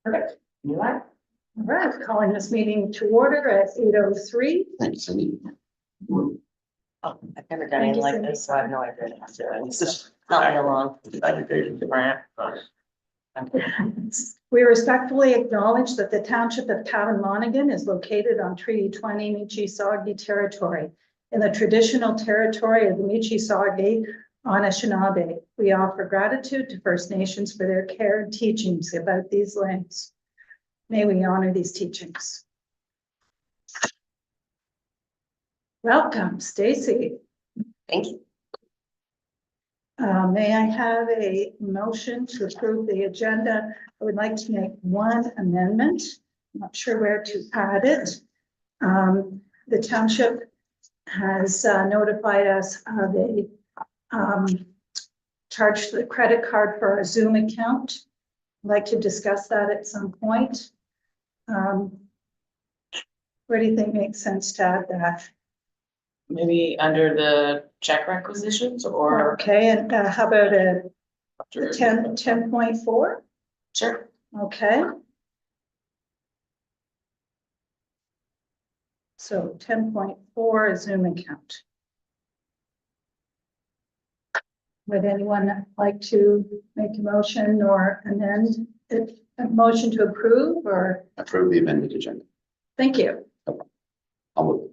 Perfect. You like? All right, calling this meeting to order at 8:03. Thanks, Cindy. Oh, I've never done Thank anything you, like Cindy. this, so I have no idea what I'm doing. It's just not me along. We respectfully acknowledge that the township of Cowan-Monaghan is located on Treaty 20 Michi-Saugee territory in the traditional territory of the Michi-Saugee Anishinaabe. We offer gratitude to First Nations for their care and teachings about these lands. May we honor these teachings. Welcome, Stacy. Thank you. May I have a motion to approve the agenda? I would like to make one amendment. I'm not sure where to add it. The township has notified us of a charge to the credit card for our Zoom account. I'd like to discuss that at some point. Where do you think makes sense to add that? Maybe under the check requisitions or? Okay, and how about a 10.4? Sure. Okay. So 10.4 Zoom account. Would anyone like to make a motion or amend it? A motion to approve or? Approve the amended agenda. Thank you. I'll move.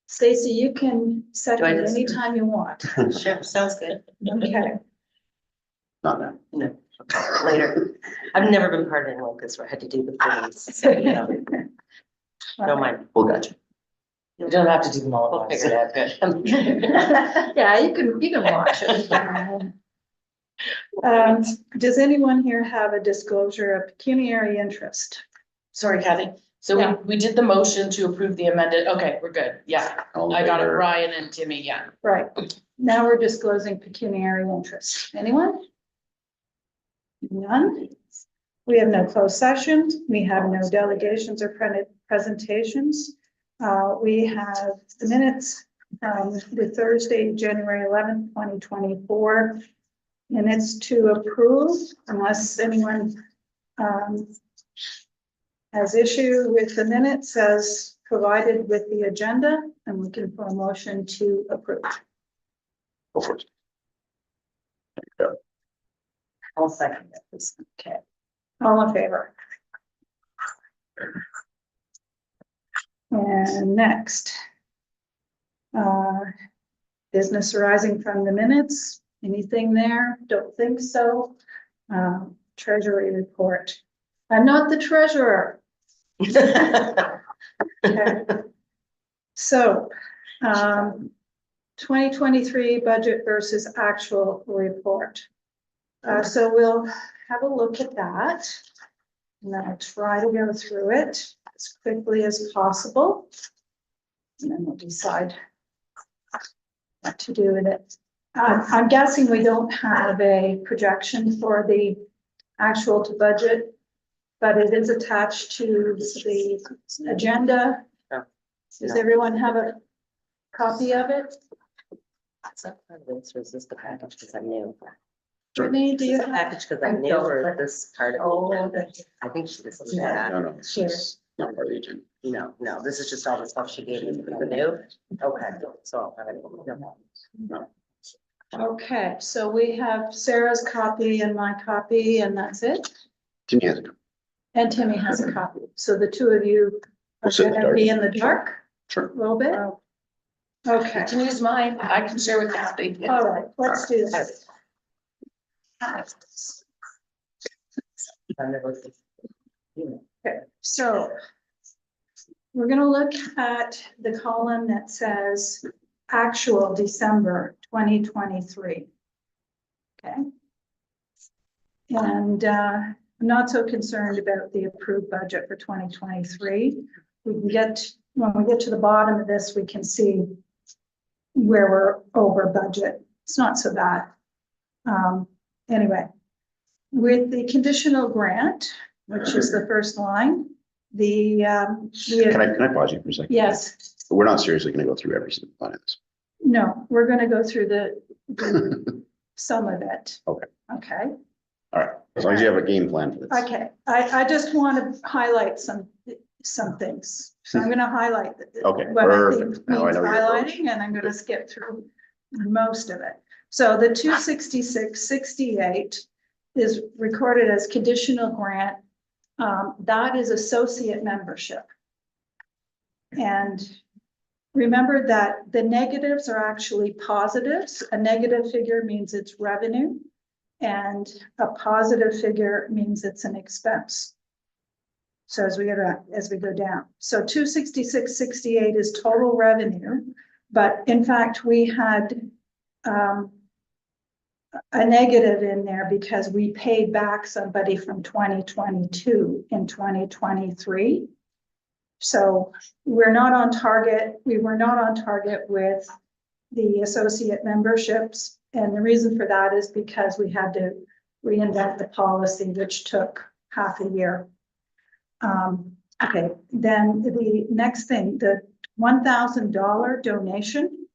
Stacy, you can second Do I just- anytime you want. Sure, sounds good. Okay. Not now. No, later. I've never been part of anyone because I had to do the things, so, you know, don't mind. We'll get you. You don't have to do them all We'll at once. figure it out. Good. Yeah, you can watch it. Does anyone here have a disclosure of pecuniary interest? Sorry, Kathy. So Yeah. we did the motion to approve the amended. Okay, we're good. Yeah, All in I got it. favor? Ryan and Timmy, yeah. Right, now we're disclosing pecuniary interest. Anyone? None? We have no closed sessions. We have no delegations or presentations. We have the minutes from the Thursday, January 11th, 2024. Minutes to approve unless anyone has issue with the minutes as provided with the agenda. I'm looking for a motion to approve. Go for it. I'll second it. Okay, all in favor? And next, business arising from the minutes, anything there? Don't think so. Treasury report. I'm not the treasurer. Okay. So, 2023 budget versus actual report. So we'll have a look at that. And then I'll try to go through it as quickly as possible. And then we'll decide what to do with it. I'm guessing we don't have a projection for the actual to budget, but it is attached to the agenda. Does everyone have a copy of it? It's not part of this, or is this the package because I'm new? Brittany, do you Is this the have? package because I'm new, or is this part of it? I think she just. No, no, this is not part of the agenda. No, this is just all the stuff she gave me for the new. Okay, so I don't know. No. Okay, so we have Sarah's copy and my copy, and that's it. Timmy has a copy. And Timmy has a copy. So the two of you are We'll sit in the gonna be dark. in the dark Sure. a little bit. Okay, You can use mine. I can share with Kathy. all right, let's do this. Okay, so we're gonna look at the column that says actual December 2023. Okay. And I'm not so concerned about the approved budget for 2023. We can get, when we get to the bottom of this, we can see where we're over budget. It's not so bad. Anyway, with the conditional grant, which is the first line, the Can I pause you for a second? yes, We're not seriously gonna go through every single line of this. no, we're gonna go through the some of it. Okay. Okay. All right, as long as you have a game plan for this. Okay, I just want to highlight some things. So I'm gonna highlight Okay, what I think perfect. Now I means know your approach. highlighting, and I'm gonna skip through most of it. So the 266-68 is recorded as conditional grant. That is associate membership. And remember that the negatives are actually positives. A negative figure means it's revenue, and a positive figure means it's an expense. So as we go down, so 266-68 is total revenue, but in fact, we had a negative in there because we paid back somebody from 2022 in 2023. So we're not on target. We were not on target with the associate memberships. And the reason for that is because we had to reinvent the policy, which took half a year. Okay, then the next thing, the $1,000 donation,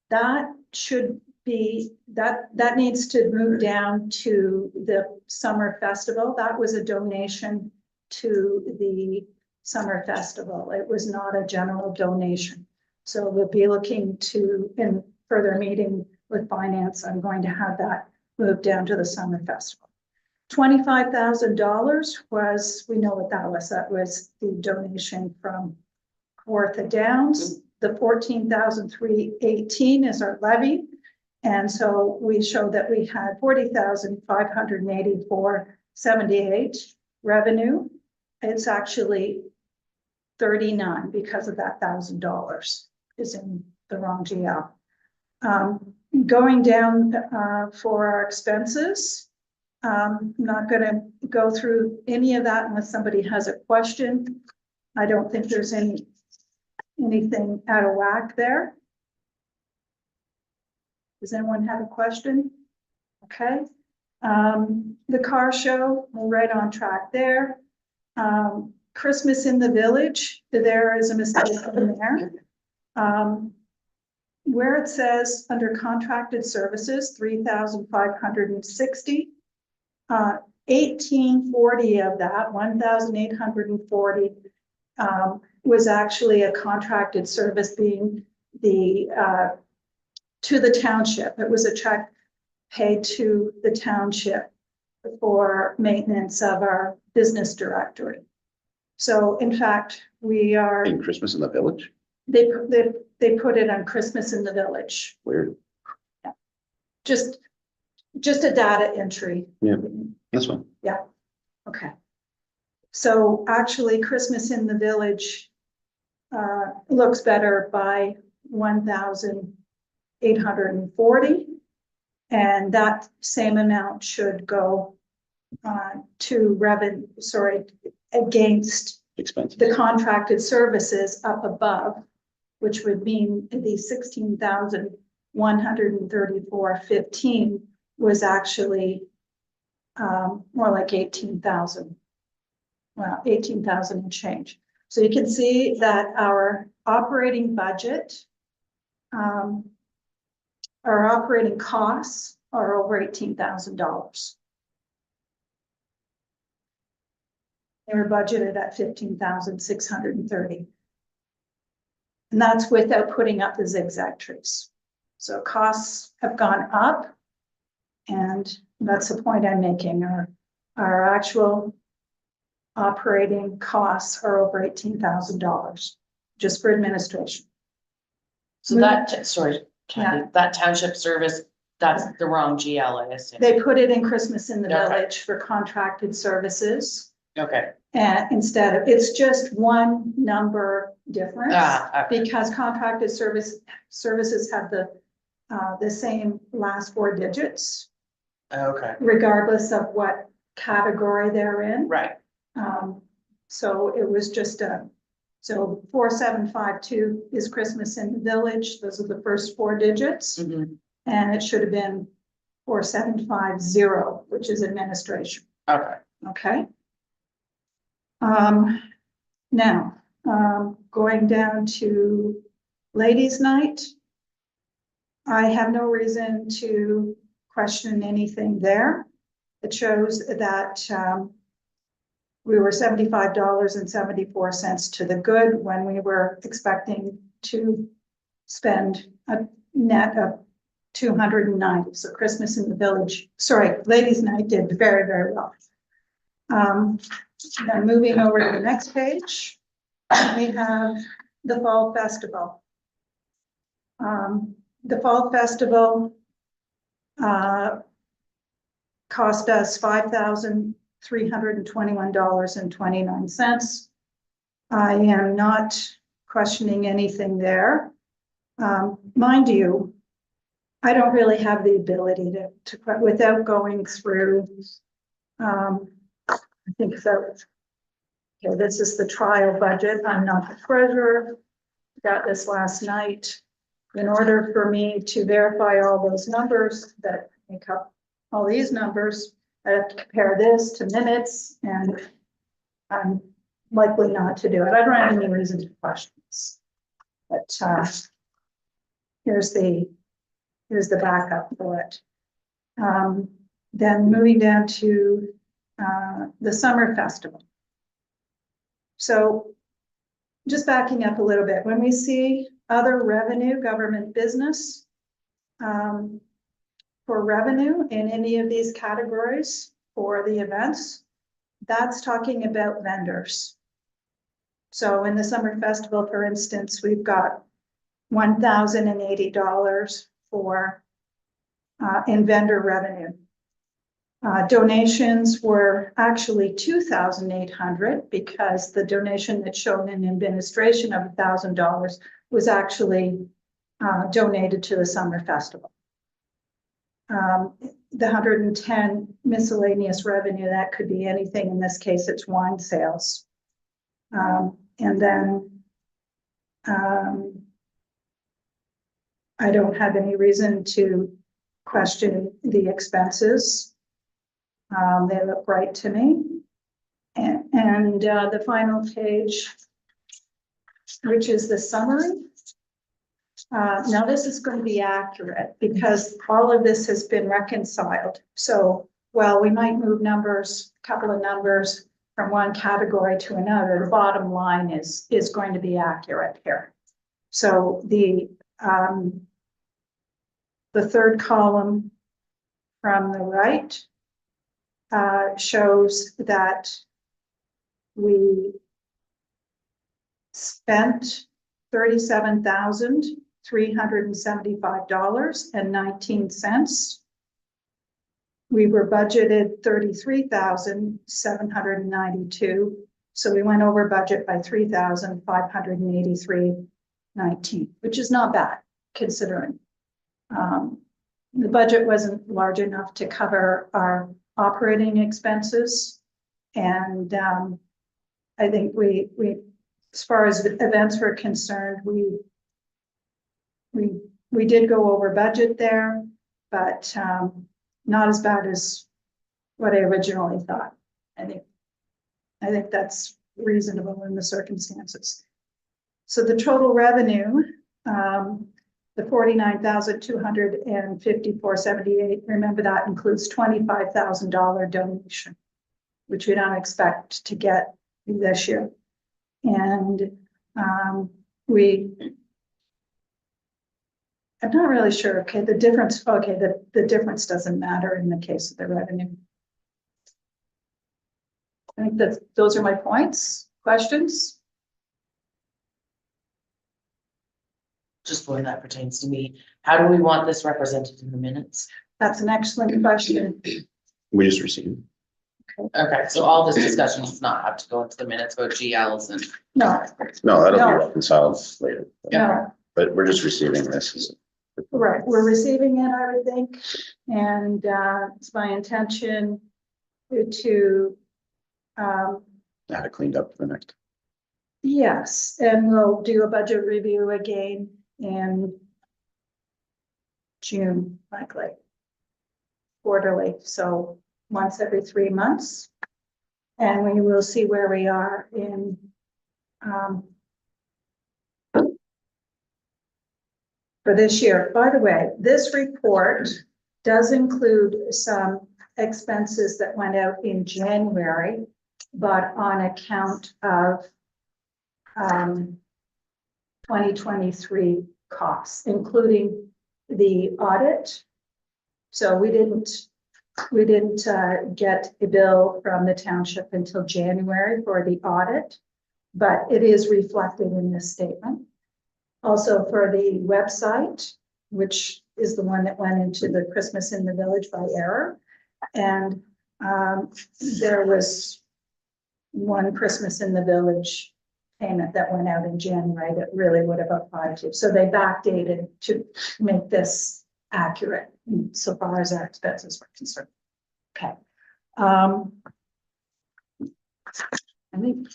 that should be, that needs to move down to the summer festival. That was a donation to the summer festival. It was not a general donation. So we'll be looking to, in further meeting with finance, I'm going to have that moved down to the summer festival. $25,000 was, we know what that was. That was the donation from Kawartha Downs. The $14,318 is our levy. And so we showed that we had $40,584.78 revenue. It's actually 39 because of that $1,000 is in the wrong GL. Going down for our expenses. I'm not going to go through any of that unless somebody has a question. I don't think there's anything out of whack there. Does anyone have a question? Okay. The car show, we're right on track there. Christmas in the Village, there is a mistake in there. Where it says under contracted services, 3,560. 1840 of that, 1,840 was actually a contracted service being the to the township. It was a check paid to the township for maintenance of our business directory. So in fact, we are, In Christmas in the Village? they put it on Christmas in the Village. Weird. Just a data entry. Yeah, that's fine. Okay. So actually Christmas in the Village looks better by 1,840. And that same amount should go to revenue, against Expensive. the contracted services up above, which would mean the 16,134.15 was actually more like 18,000. Well, 18,000 and change. So you can see that our operating budget, our operating costs are over $18,000. They were budgeted at 15,630. And that's without putting up the zigzag trees. So costs have gone up. And that's the point I'm making. Our actual operating costs are over $18,000 just for administration. So that, sorry, Kathy, Yeah. that township service, that's the wrong GL, I assume. They put it in Christmas in the Okay. Village for contracted services. Okay. And instead of, it's just one number difference. Okay. Because contracted services have the same last four digits, Okay, regardless of what category they're in. right. So it was just so 4752 is Christmas in the Village. Those are the first four digits. Mhm. And it should have been 4750, which is administration. Okay. Okay. Now, going down to Ladies' Night. I have no reason to question anything there. It shows that, we were $75.74 to the good when we were expecting to spend a net of 290. So Christmas in the Village, sorry, Ladies' Night did very, very well. Then moving over to the next page, we have the Fall Festival. The Fall Festival cost us $5,321.29. I am not questioning anything there. Mind you, I don't really have the ability to without going through, I think so. Okay, this is the trial budget. I'm not the treasurer. Got this last night. In order for me to verify all those numbers that make up all these numbers, I have to compare this to minutes, and I'm likely not to do it. I don't have any reason to question this. But here's the backup for it. Then moving down to the summer festival. So just backing up a little bit, when we see other revenue, government business, for revenue in any of these categories for the events, that's talking about vendors. So in the summer festival, for instance, we've got $1,080 for in vendor revenue. Donations were actually $2,800 because the donation that's shown in administration of $1,000 was actually donated to the summer festival. The 110 miscellaneous revenue, that could be anything. In this case, it's wine sales. And then I don't have any reason to question the expenses. They look right to me. And the final page, which is the summary. Now this is going to be accurate because all of this has been reconciled. So while we might move numbers, a couple of numbers from one category to another, the bottom line is going to be accurate here. So the third column from the right shows that we spent $37,375.19. We were budgeted $33,792. So we went over budget by $3,583.19, which is not bad considering. The budget wasn't large enough to cover our operating expenses. And I think we as far as events were concerned, we did go over budget there, but not as bad as what I originally thought. I think that's reasonable in the circumstances. So the total revenue, the $49,254.78. Remember that includes $25,000 donation, which we don't expect to get this year. And I'm not really sure. Okay, the difference. Okay, the difference doesn't matter in the case of the revenue. I think that those are my points. Questions? Just one that pertains to me. How do we want this represented in the minutes? That's an excellent question. We just received. Okay, so all this discussion does not have to go into the minutes about GLs and. No, No, that'll No. be reconciled later. no, But we're just receiving this. right. We're receiving it, I would think, and it's my intention to Have it cleaned up for the next. yes, and we'll do a budget review again in June, likely. Quarterly, so once every 3 months. And we will see where we are in for this year. By the way, this report does include some expenses that went out in January, but on account of 2023 costs, including the audit. So we didn't get a bill from the township until January for the audit, but it is reflected in this statement. Also for the website, which is the one that went into the Christmas in the Village by error. And there was one Christmas in the Village payment that went out in January that really would have applied to. So they backdated to make this accurate so far as our expenses were concerned. Okay. I think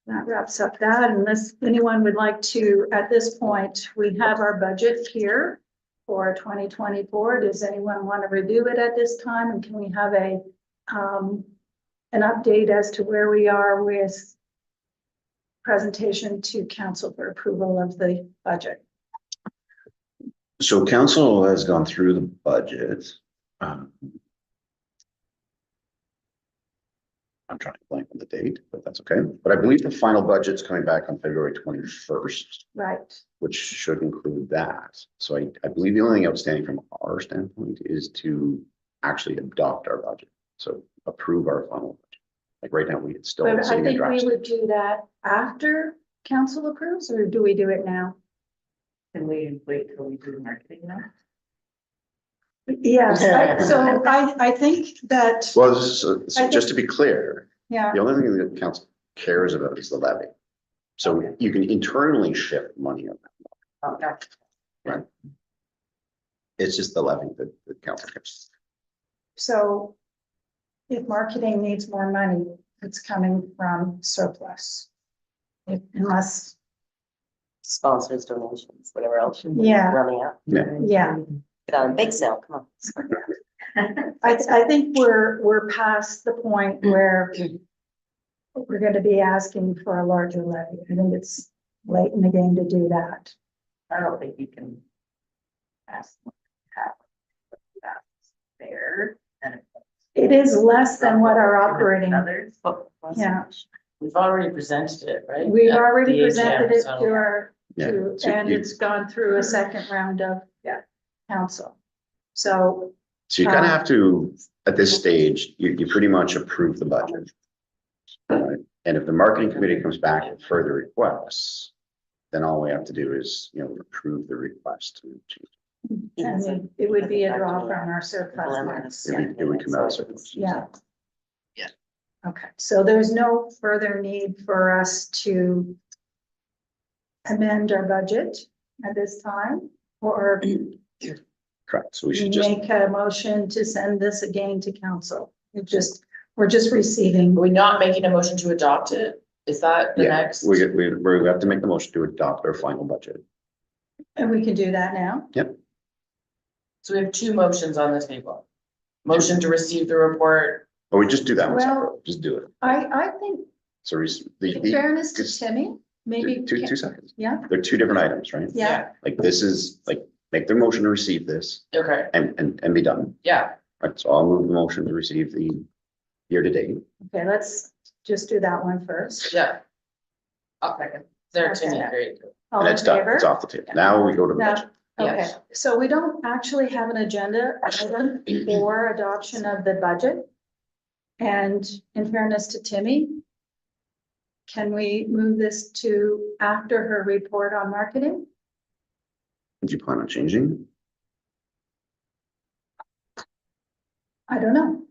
that wraps up that, unless anyone would like to, at this point, we have our budget here for 2024. Does anyone want to review it at this time? And can we have a an update as to where we are with presentation to council for approval of the budget? So council has gone through the budget. I'm trying to blank on the date, but that's okay. But I believe the final budget's coming back on February 21st, Right. which should include that. So I believe the only thing outstanding from our standpoint is to actually adopt our budget. So approve our final budget. Like right now, it's still But I sitting in think draft. we would do that after council approves, or do we do it now? Can we wait till we do marketing now? Yes, so I think that, Well, so just to be clear, yeah, the only thing that council cares about is the levy. So Okay. you can internally shift money on that. Okay. It's just the levy that council cares. so if marketing needs more money, it's coming from surplus. Unless, Sponsors, donations, whatever else. Yeah. Running out. yeah, Get on a bake sale, come on. I think we're past the point where we're gonna be asking for a larger levy. I think it's late in the game to do that. I don't think you can ask them to have that's fair. And It is less than what our operating, others. yeah, We've already presented it, right? we've At already the presented AGM, it so- to our, Yeah. to, So and you- it's gone through a second round of, council. So, So you kind of have to, at this stage, you pretty much approve the budget. Right? And if the marketing committee comes back with further requests, then all we have to do is, approve the request. and it would be a draw from our surplus. It would come out of surplus. Yeah. Yeah. Okay, so there's no further need for us to amend our budget at this time, or Correct. So we should just, make a motion to send this again to council. We're just receiving. Are we not making a motion to adopt it? Is that the yeah, next? we have to make the motion to adopt our final budget. And we can do that now. So we have two motions on the table. Motion to receive the report. Or we just do that one Well- separate, just do it. I think, So in fairness to it's- Timmy, maybe. two seconds. Yeah, They're two different items, right? yeah, Like this is like, make the motion to receive this Okay, and be done. yeah, Right, so I'll move the motion to receive the year to date. okay, let's just do that one first. yeah. I'll second. There, Timmy, Okay. great. All And in it's done, favor? it's off the table. Now we go to the Now, budget. okay, Yes. so we don't actually have an agenda item for adoption of the budget. And in fairness to Timmy, can we move this to after her report on marketing? Do you plan on changing? I don't know,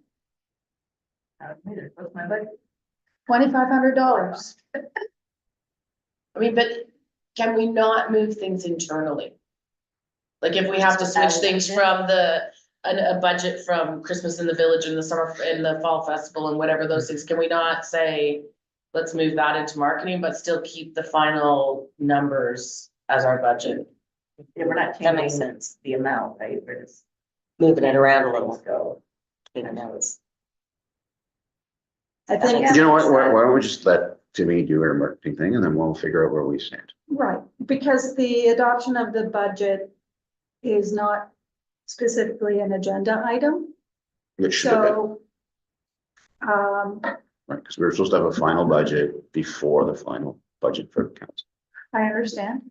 What's my budget? $2,500. I mean, but can we not move things internally? Like if we have to switch things from a budget from Christmas in the Village and the summer, in the fall festival and whatever those things, can we not say, let's move that into marketing, but still keep the final numbers as our budget? Yeah, we're not That makes changing sense. the amount, right? We're just. Moving it around a little. Go. Now it's. I think, Yeah. You know what, why don't we just let Timmy do her marketing thing and then we'll figure out where we stand. right, because the adoption of the budget is not specifically an agenda item. It should have been, So, right, because we were supposed to have a final budget before the final budget for the council. I understand.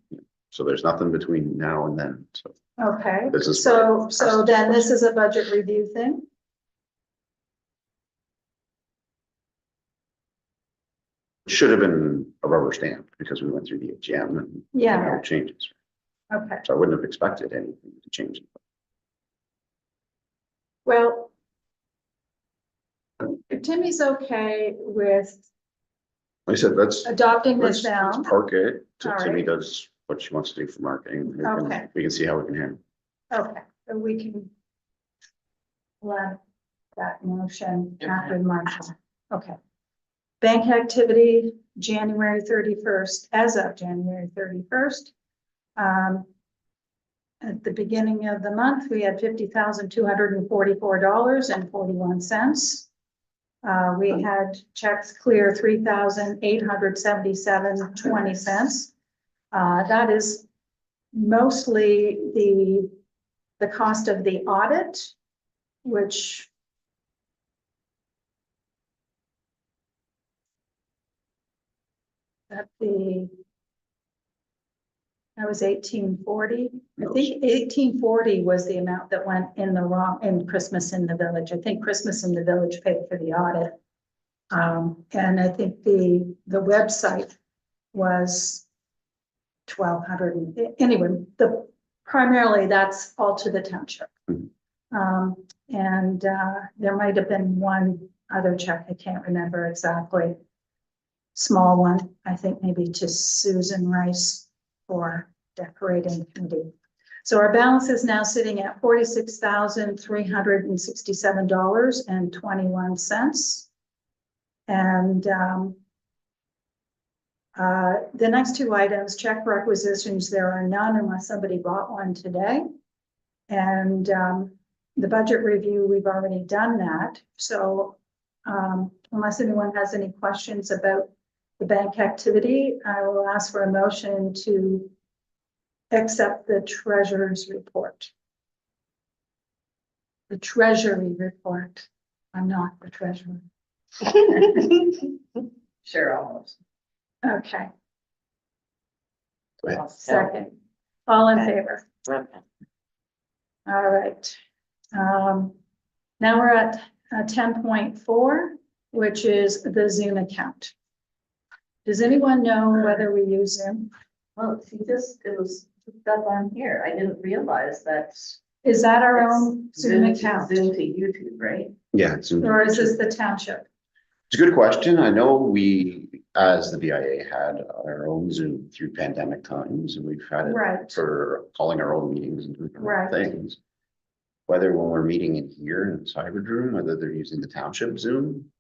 So there's nothing between now and then, so. Okay, This is so then this is a budget review thing? It should have been a rubber stamp because we went through the AGM and Yeah, no changes. okay. So I wouldn't have expected anything to change. Well, if Timmy's okay with Like I said, let's, adopting let's this let's now, park it till All Timmy right. does what she wants to do for marketing. Okay. We can see how we can handle. okay, so we can let that motion after March. Okay. Bank activity, January 31st, as of January 31st. At the beginning of the month, we had $50,244.41. We had checks clear $3,877.20. That is mostly the cost of the audit, which that was 1840. I think 1840 was the amount that went in the wrong, in Christmas in the Village. I think Christmas in the Village paid for the audit. And I think the website was 1,200. Anyway, primarily that's all to the township. And there might have been one other check, I can't remember exactly. Small one, I think maybe to Susan Rice for decorating committee. So our balance is now sitting at $46,367.21. And the next two items, check requisitions, there are none unless somebody bought one today. And the budget review, we've already done that. So unless anyone has any questions about the bank activity, I will ask for a motion to accept the treasurer's report. The treasury report. I'm not the treasurer. Sure, almost. Okay, Go ahead. second. All in Okay. favor? Okay. All right. Now we're at 10.4, which is the Zoom account. Does anyone know whether we use Zoom? Well, see, it was stuff on here. I didn't realize that. Is that our own Zoom account? Zoom to YouTube, right? Yeah, it's Or is this the township? a good question. I know we, as the BIA, had our own Zoom through pandemic times, and we've had it Right. for calling our own meetings and doing our own Right. things. Whether when we're meeting in here in the cyber room, whether they're using the township Zoom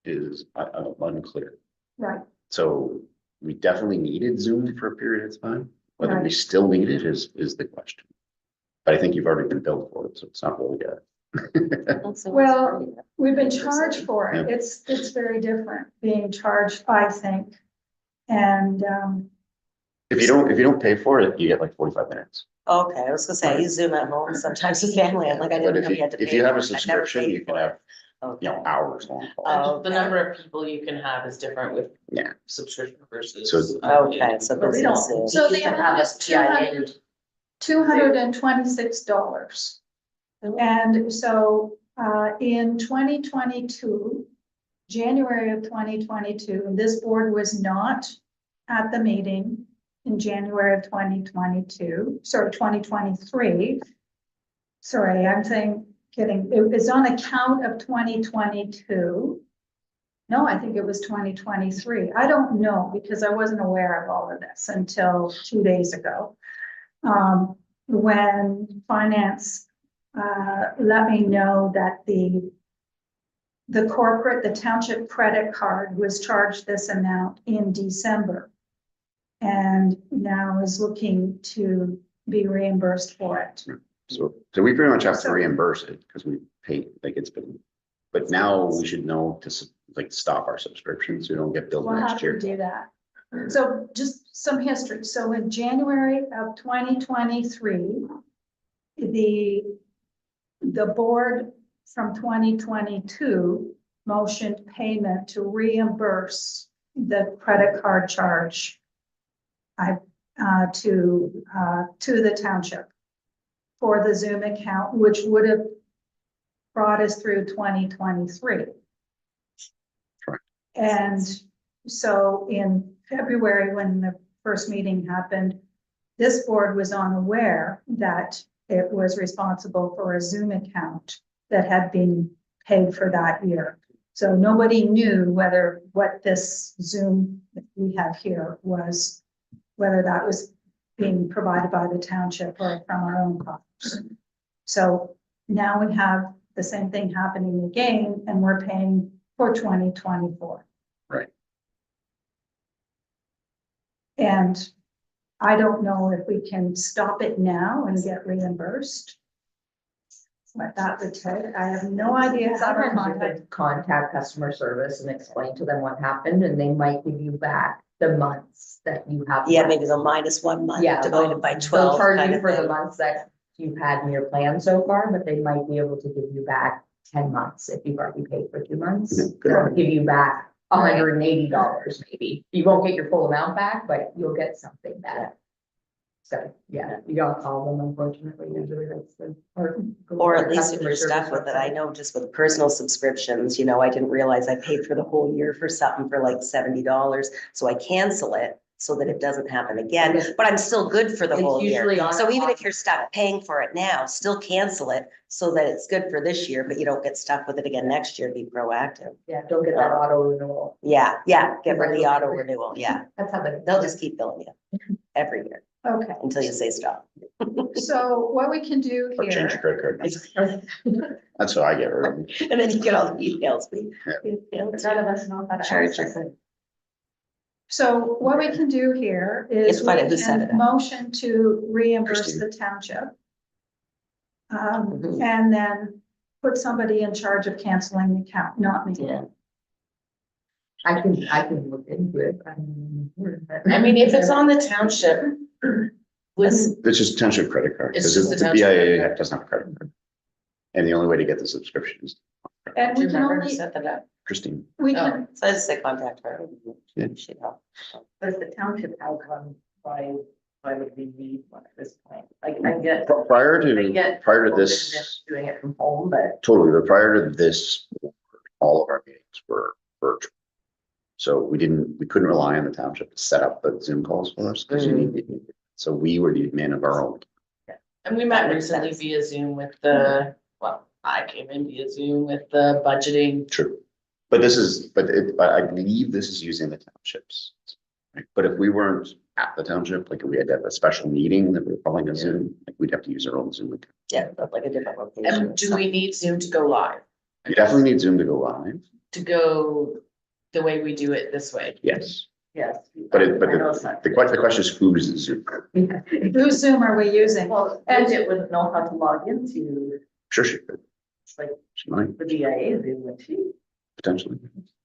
is unclear. Right. So we definitely needed Zoom for a period of time. Whether we Right. still need it is the question. But I think you've already been billed for it, so it's not really good. Well, we've been charged for it. It's very different being charged, I think. And If you don't pay for it, you get like 45 minutes. Okay, I was gonna say, I use Zoom at home sometimes with family. I'm like, I But didn't know you had to pay. if you have a for it. I've never subscription, paid you can for have, it. Okay. you know, hours long calls. Oh, The number of people you can have is different with Yeah. subscription versus. So- Okay, so But we don't- business is. So the used to amount have is a BIA. $226. And so in 2022, January of 2022, and this board was not at the meeting in January of 2022, sorry, 2023. Sorry, I'm saying, kidding, it was on account of 2022. No, I think it was 2023. I don't know because I wasn't aware of all of this until 2 days ago. When finance let me know that the township credit card was charged this amount in December. And now is looking to be reimbursed for it. So we pretty much have to So- reimburse it because we paid, like it's been, but now we should know to stop our subscriptions, so we don't get billed We'll have next to year. do that. So just some history. So in January of 2023, the board from 2022 motioned payment to reimburse the credit card charge to the township for the Zoom account, which would have brought us through 2023. Correct. And so in February, when the first meeting happened, this board was unaware that it was responsible for a Zoom account that had been paid for that year. So nobody knew whether what this Zoom that we have here was, whether that was being provided by the township or from our own coffers. So now we have the same thing happening again, and we're paying for 2024. Right. And I don't know if we can stop it now and get reimbursed. What that would take, I have no idea how to Sometimes you contact. could contact customer service and explain to them what happened, and they might give you back the months that you have. Yeah, maybe the -1 month Yeah, divided by They'll 12 charge kind you of for the thing. months that you've had in your plan so far, but they might be able to give you back 10 months if you've already paid for 2 months. Yeah. Or give you back $180 maybe. You won't get your full amount back, but you'll get something back. So, yeah, you gotta call them, unfortunately, usually that's the. Or at least if customer you're stuck service with it, I website. know just with personal subscriptions, I didn't realize I paid for the whole year for something for like $70. So I cancel it so that it doesn't happen again, but I'm still good for the It's whole year. usually on- So even if you're stuck paying for it now, still cancel it so that it's good for this year, but you don't get stuck with it again next year, be proactive. Yeah, don't get that auto renewal. Yeah, get rid of the auto renewal, yeah. That's how They'll just keep billing you every year Okay, until you say stop. so what we can do Or change your here, credit card. That's what I get rid of. And then you get all the emails. None of us know how to Charge access it. it. so what we can do here is It's we funny who set it can up. motion to reimburse Christine. the township. Mhm. And then put somebody in charge of canceling the account, not me. Yeah. I can look into it. I mean, if it's on the township, wouldn't, It's just township credit card, It's because just the the township credit BIA doesn't have a credit card. And the only way to get the subscription is And do we you can remember who only, set that up? Christine. we Oh. can, So I just say contact her. Yeah. She'd help. Does the township have one, why would we need one at this point? Like, I get. Prior I get to people this, just doing it from home, but totally, but prior to this, all of our meetings were virtual. So we couldn't rely on the township to set up the Zoom calls for us, because so we were the admin of our own. And we That met makes recently sense. via Zoom with I came in via Zoom with the budgeting. True. But but I believe this is using the townships. Right? But if we weren't at the township, like if we had to have a special meeting that we were calling a Zoom, like we'd have to use our own Zoom account. Yeah, but like a different location. And do we need Zoom to go live? You definitely need Zoom to go live, To go the way we do it this way? yes. yes. But I know it's not- the question is who's Zoom? whose Zoom are we using? Well, and it wouldn't know how to log into, Sure, she could. like, She might, the BIA, Zoom, would she? potentially.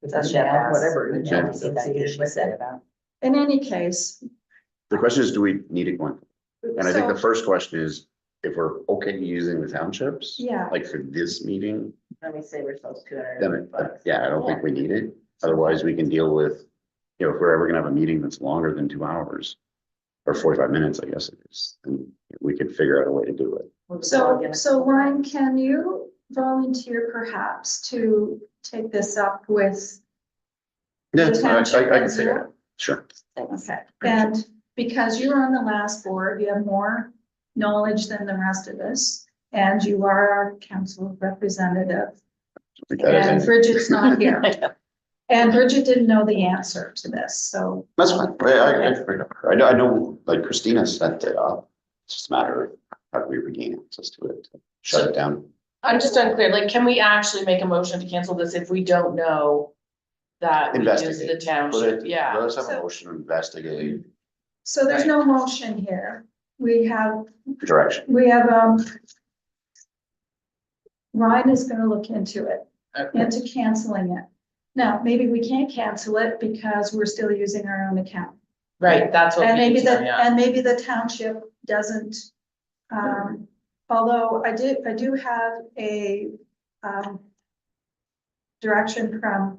That's she asked. Whatever. And email she said that she set it up. In any case. The question is, do we need it going? And I think the so- first question is, if we're okay using the townships, Yeah, like for this meeting, Let me say we're supposed to. then, yeah, I don't think we need it. Otherwise, we can deal with, if we're ever gonna have a meeting that's longer than 2 hours, or 45 minutes, I guess it is, then we could figure out a way to do it. so Ryan, can you volunteer perhaps to take this up with, Yeah, The township I can and figure it Zoom? out, sure. Thanks. okay, and because you were on the last board, you have more knowledge than the rest of us, and you are our council representative, I think that is and it. Bridget's not here. And Bridget didn't know the answer to this, so, That's fine. I know, like Christina set it up. It's just a matter of how do we regain access to it, shut it down. I'm just unclear, like, can we actually make a motion to cancel this if we don't know that we use the Investigate. township? Yeah. Let us have a So- motion to investigate so there's no motion here. We have, direction. Ryan is gonna look into it, Okay. into canceling it. Now, maybe we can't cancel it because we're still using our own account. Right, that's what And we need maybe to know, yeah. and maybe the township doesn't, although I do have a direction from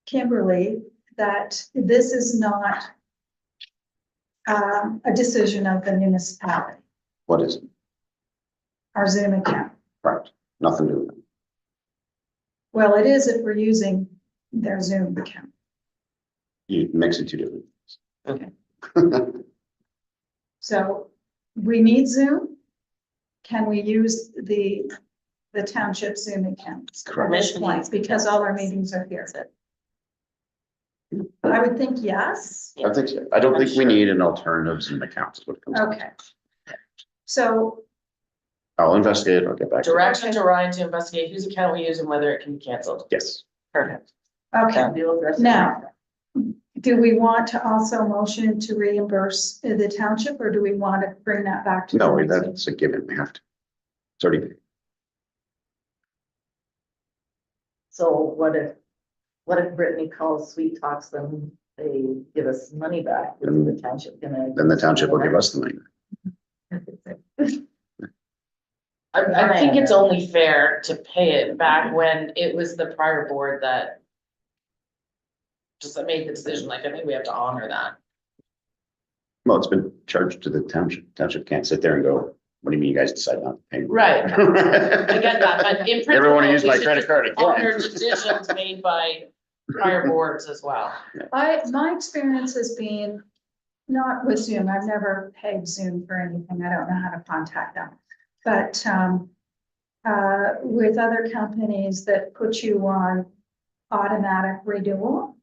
Kimberly that this is not a decision of the municipality, What is it? our Zoom account. Right, nothing to do with it. Well, it is if we're using their Zoom account. You mix it two different Okay. things. So we need Zoom. Can we use the township Zoom account? at this Permission point? use. Because all our meetings are here. I would think yes. I think so. I don't think we need an alternative Zoom account, is what it comes down to. Okay. So, I'll investigate, I'll get back to you. Direction to Ryan to investigate whose account we use and whether it can be canceled. Yes, Perfect. okay, now, do we want to also motion to reimburse the township, or do we want to bring that back to? the no, next meeting? that's a given, we have to. It's already paid. So what if Brittany calls Sweet Talks them, they give us money back, is the township gonna? Then the township will give us the money. I think it's only fair to pay it back when it was the prior board that just made the decision, like, I think we have to honor that. Well, it's been charged to the township. Township can't sit there and go, what do you mean you guys decide not to pay? me?" Right. I get that, but in principle. Everyone use we my should credit just card again. honor decisions made by prior boards as well. My experience has been not with Zoom. I've never paid Zoom for anything. I don't know how to contact them. But, with other companies that put you on automatic renewal,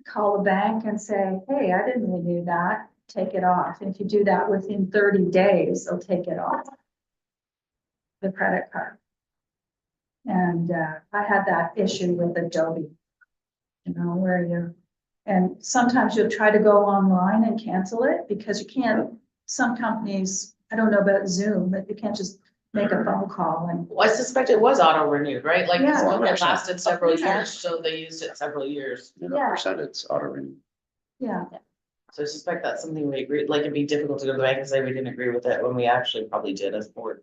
call the bank and say, hey, I didn't renew that, take it off. And if you do that within 30 days, they'll take it off the credit card. And, I had that issue with Adobe, you know, where you're, and sometimes you'll try to go online and cancel it because you can't, some companies, I don't know about Zoom, but you can't just make a phone call and, Well, I suspect it was auto renewed, right? Like, this Yeah. one that lasted several Yeah. years, so they used it several years. You know, Yeah. percent it's auto renew. yeah. So I suspect that's something we agreed, like, it'd be difficult to go to the bank and say we didn't agree with it when we actually probably did as board.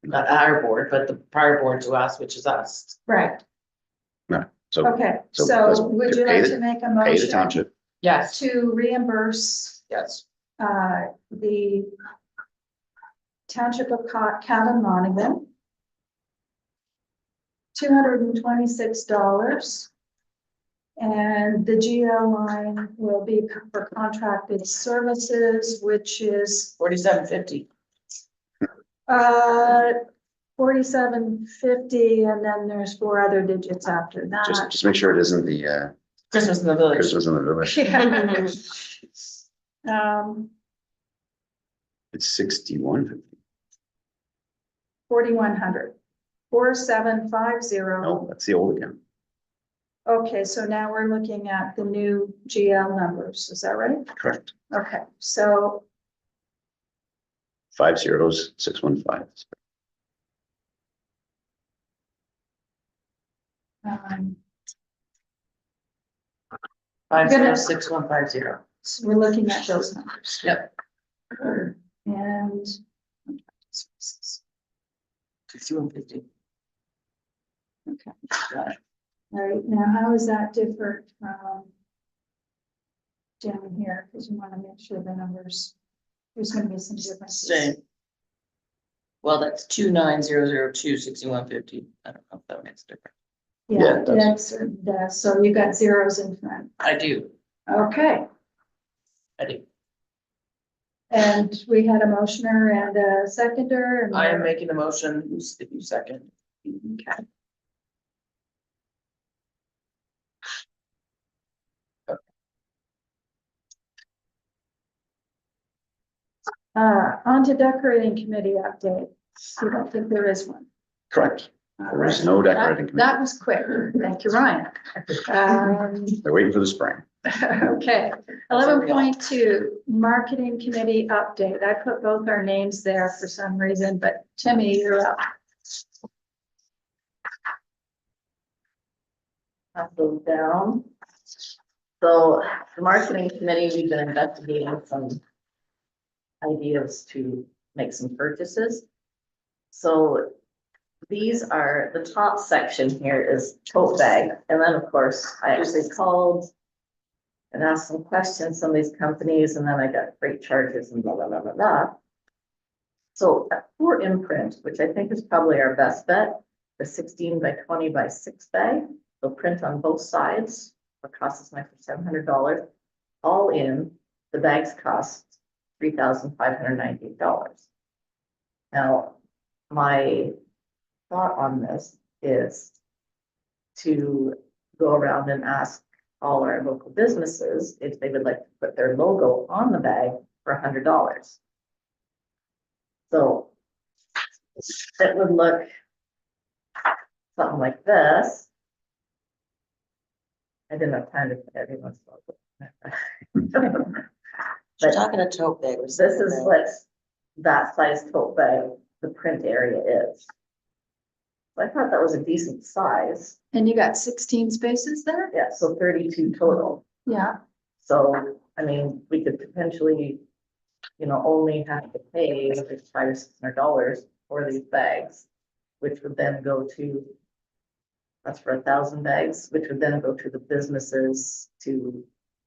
Not our board, but the prior board to us, which is us. Right, So okay, So so let's would you pay like the- to make a pay the motion township. Yes, to reimburse yes. the Township of Cavan Monaghan $226, and the GL line will be for contracted services, which is 4750. 4750, and then there's 4 other digits after that. Just make sure it isn't the Christmas in the village. Christmas in the village. Yeah. It's 6150. 4100, 4750. No, that's the old account. Okay, so now we're looking at the new GL numbers, is that right? Correct. Okay, so 50615. um, 506150. so we're looking at those numbers. Yep. And 6150. okay, all right, now how is that different from down here? Because you want to make sure the numbers, there's going to be some differences. Same. Well, that's 290026150. I don't know if that makes a difference. Yeah, Yeah, it does. that's, so you got zeros in front. I do, Okay, I do. and we had a motioner and a seconder. And I am making the motion, who's, if you second. Okay. On to decorating committee update. You don't think there is one? Correct. All There is right. no decorating That committee. that was quick. Thank you, Ryan. They're waiting for the spring. Okay, 11.2, marketing committee update. I put both our names there for some reason, but Timmy, you're up. Up those down. So the marketing committee, we've been investigating some ideas to make some purchases. So these are, the top section here is tote bag, and then, of course, I actually called and asked some questions, some of these companies, and then I got freight charges and blah, blah, blah, blah, blah. So for imprint, which I think is probably our best bet, the 16 by 20 by 6 bag, they'll print on both sides, it costs us an extra $700. All in, the bags cost $3,598. Now, my thought on this is to go around and ask all our local businesses if they would like to put their logo on the bag for $100. So it would look something like this. I didn't have time to put everyone's logo. You're talking a tote bag or This something. is what that size tote bag, the print area is. So I thought that was a decent size. And you got 16 spaces there? Yeah, so 32 total. Yeah, So, I mean, we could potentially, only have to pay like $500 or $600 for these bags, which would then go to, that's for 1,000 bags, which would then go to the businesses to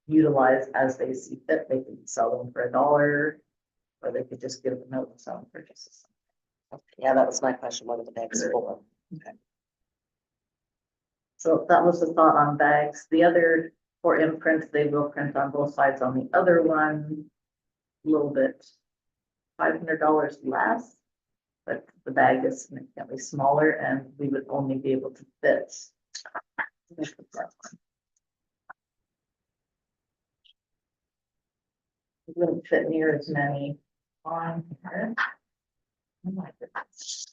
utilize as they see fit. They could sell them for $1, or they could just give them out and sell them purchases. Yeah, that was my question, what are the bags for? So that was the thought on bags. The other for imprint, they will print on both sides. On the other one, a little bit, $500 less, but the bag is significantly smaller and we would only be able to fit. It wouldn't fit near as many on here. Oh my goodness.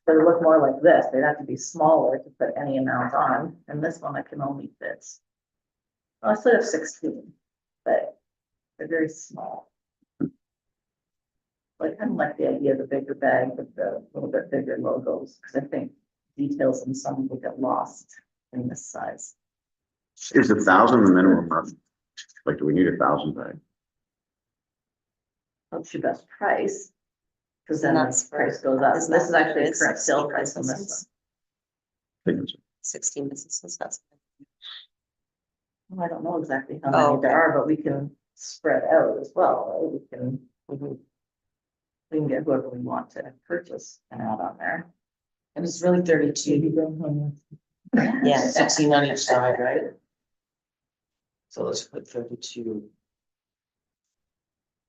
But it look more like this. They'd have to be smaller to put any amount on, and this one I can only fit. Well, I still have 16, but they're very small. I kind of like the idea of the bigger bag with the little bit bigger logos, because I think details in some will get lost in this size. Is 1,000 the minimum? Like, do we need 1,000 bags? That's your best price. Because then And the that's for- price goes up. isn't This that is what actually it the is? current sale 16 price on this one. businesses? I think it's- 16 businesses, that's. Well, I don't know exactly how Oh, many there okay. are, but we can spread out as well, right? We can get whoever we want to purchase and add on there. And it's really 32. Yeah. 16 on each side, right? So let's put 32.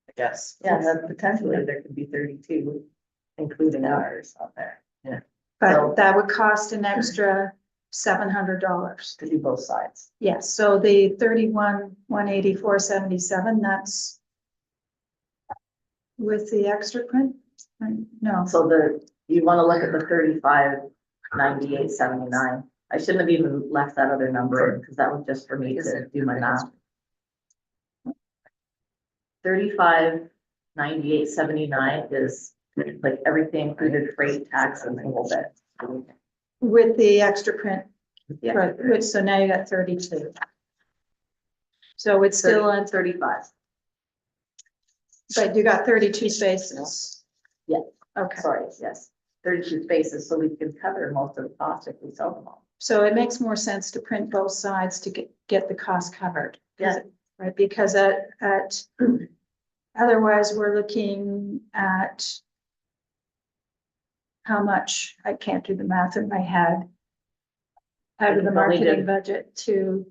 I guess. Yeah, then potentially there could be 32, including ours on there, So- but that would cost an extra $700. to do both sides. Yes, so the 31,184.77, that's with the extra print? No, So you want to look at the 35,98.79. I shouldn't have even left that other number in, because that was just for me to do my math. 35,98.79 is like everything included, freight, tax, and a little bit. with the extra print, Yeah, right, which, so now you got 32. So it's still on, 35. but you got 32 spaces. Yeah. Okay, Sorry, yes, 32 spaces, so we can cover most of the cost if we sell them all. so it makes more sense to print both sides to get the cost covered. Yeah. Right, because otherwise we're looking at how much, I can't do the math in my head, out of the Probably marketing did. budget to,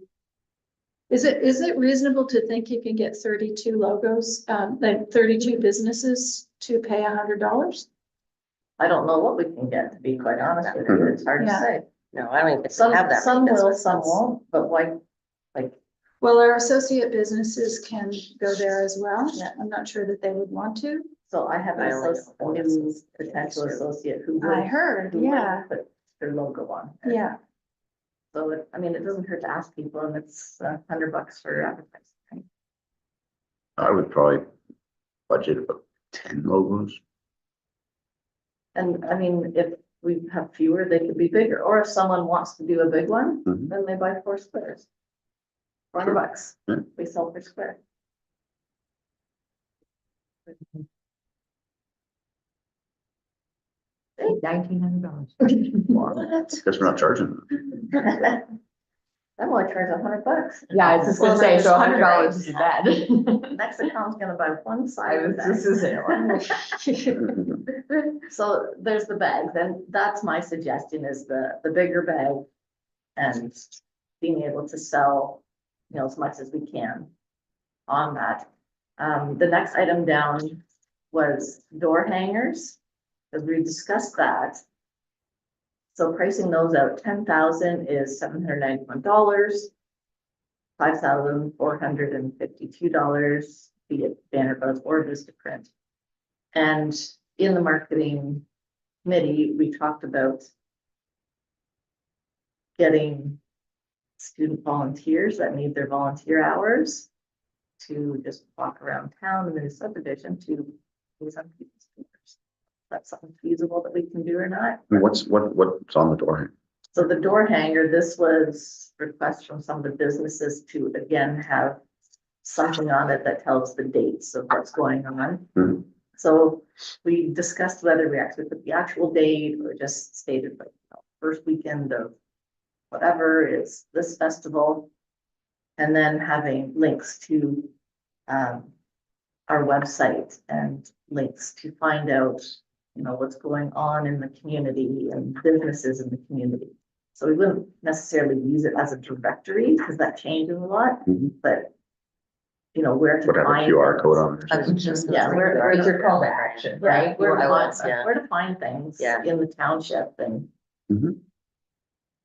is it reasonable to think you can get 32 logos, like 32 businesses to pay $100? I don't know what we can get, to be quite honest with you, it's hard to Yeah. say. No, I don't even think Some, we have that. some many will, some businesses. won't, but why, like, Well, our associate businesses can go there as well. Yeah. I'm not sure that they would want to. so I have I an only know a new businesses. potential associate who I would, heard, who would yeah, put their logo on. there. yeah. So, it doesn't hurt to ask people, and it's $100 for advertising. I would probably budget about 10 logos. And I mean, if we have fewer, they could be bigger, or if someone wants to do a big one, Mhm. then they buy 4 squares. $400, Yeah. we sell per square. $1,900. Guess we're not charging them. I'm only charged $100. Yeah, I was just gonna say, so $100 is bad. Next account's gonna buy one side I of was the just bag. saying. So there's the bag, then that's my suggestion is the bigger bag. And being able to sell, you know, as much as we can on that. The next item down was door hangers, because we discussed that. So pricing those out, 10,000 is $791. $5,452, be it banner buzz or Vistaprint. And in the marketing committee, we talked about getting student volunteers that need their volunteer hours to just walk around town in the subdivision to do some people's papers. That's something feasible that we can do or not. What's on the door? So the door hanger, this was requests from some of the businesses to again have something on it that tells the dates of what's going on. Mhm. So we discussed whether we actually put the actual date or just stated like, you know, first weekend of whatever is this festival. And then having links to our website and links to find out, you know, what's going on in the community and businesses in the community. So we wouldn't necessarily use it as a directory because that changes a lot, Mhm. but you know, where to Would have a find. QR code things. on I was just. Yeah, where It's your call to action, Yeah, right? where to I find, was, yeah. where to find things Yeah. in the township and Mhm.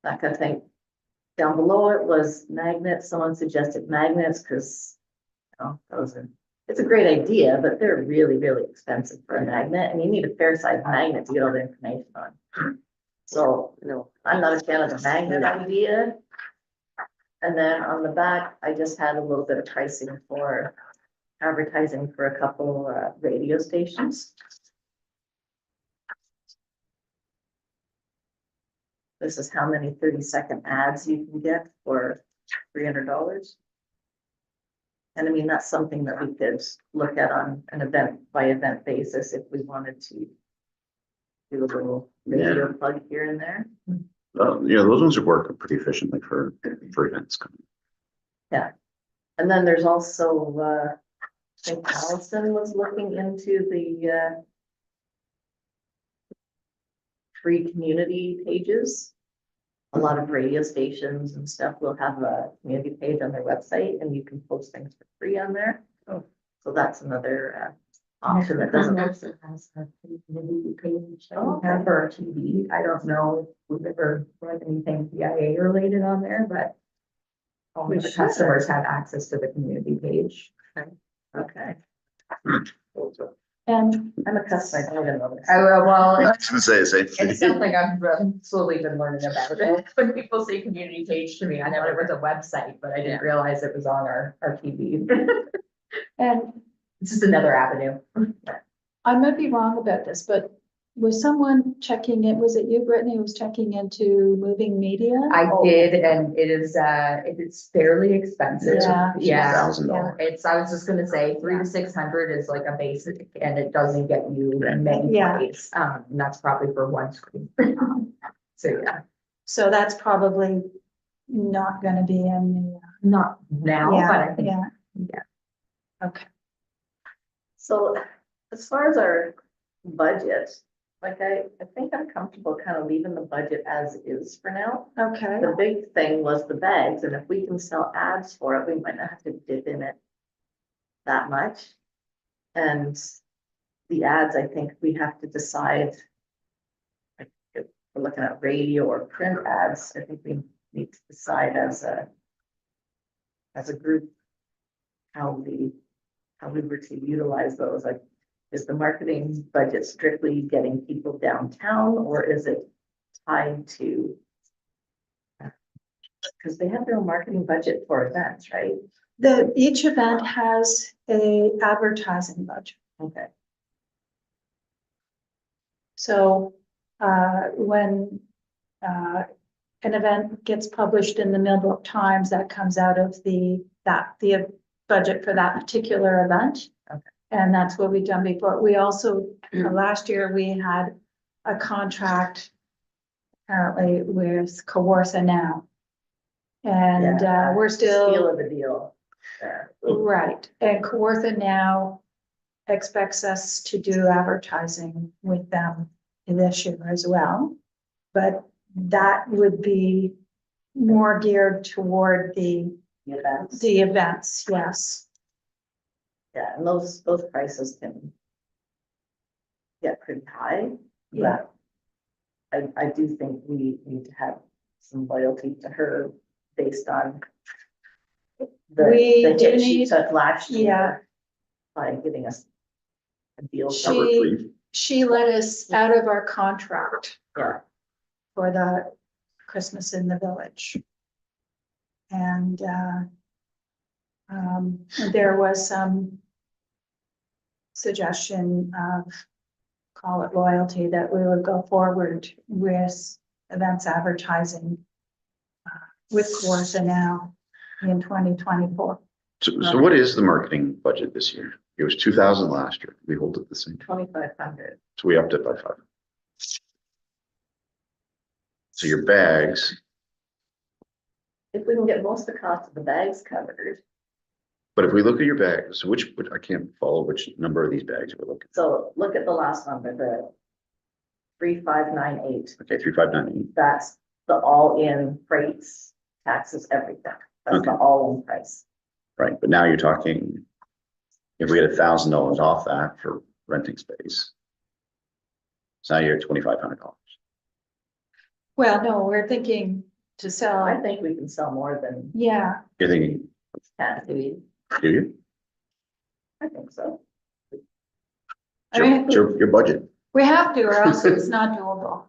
that kind of thing. Down below it was magnets. Someone suggested magnets because, you know, it's a great idea, but they're really, really expensive for a magnet and you need a fair size magnet to get all the information on. So, No. I'm not a fan of the magnet idea. And then on the back, I just had a little bit of pricing for advertising for a couple radio stations. This is how many 30-second ads you can get for $300. And I mean, that's something that we could look at on an event by event basis if we wanted to do a little radio plug here and there. Yeah, those ones would work pretty efficiently for events. And then there's also, I think Allison was looking into the free community pages. A lot of radio stations and stuff will have a community page on their website and you can post things for free on there. So that's another option that doesn't. Also has a community page that Oh, we have for our TV. I don't know if we've ever read anything BIA related on there, but only We the should. customers have access to the community page. Okay, And I'm a customer, I don't even know this. Well, I was gonna say the same it's thing. something I've slowly been learning about it. When people say community page to me, I know it was a website, but I didn't realize it was on our TV. and It's just another avenue. I might be wrong about this, but was someone checking in, was it you, Brittany, who was checking into moving media? I did, and it's fairly expensive. Yeah. Yeah. $1,000. I was just gonna say, 300 to 600 is like a basic, and it doesn't get you many Yeah. plays, and that's probably for one screen. So, yeah, So that's probably not gonna be in not the. now, but I think, Yeah, yeah. okay. So as far as our budget, like I think I'm comfortable kind of leaving the budget as is for now. Okay, The big thing was the bags, and if we can sell ads for it, we might not have to dip in it that much. And the ads, I think we have to decide. Like, if we're looking at radio or print ads, I think we need to decide as a group how we were to utilize those. Like, is the marketing budget strictly getting people downtown, or is it tied to? Because they have their own marketing budget for events, right? each event has a advertising budget. Okay. So, when, an event gets published in the Millbrook Times, that comes out of the budget for that particular event. Okay. And that's what we've done before. We also, last year, we had a contract apparently with Kawartha now. And Yeah, we're Steal still, of the deal there. right, and Kawartha now expects us to do advertising with them this year as well. But that would be more geared toward the events, yes. Yeah, and those prices can get pretty high. Yeah. But I do think we need to have some loyalty to her based on We the do hit she need- took last Yeah. year by giving us a deal. She let us out of our contract Yeah. for the Christmas in the Village. And there was some suggestion of, call it loyalty, that we would go forward with events advertising with Kawartha now in 2024. So what is the marketing budget this year? It was 2,000 last year. We hold it the same. 2,500. So we upped it by 5. So your bags, If we can get most of the cost of the bags covered, but if we look at your bags, so which, I can't follow which number of these bags we're looking. so look at the last number, the 3,598. Okay, 3,598. That's the all-in freights, taxes, everything. That's the Okay. all-in price. Right, but now you're talking, if we get $1,000 off that for renting space. So now you're at $2,500. Well, no, we're thinking to I sell, think we can sell more than yeah, You're thinking, 10. do you? I think so. I mean, Your budget. we have to, or else it's not doable,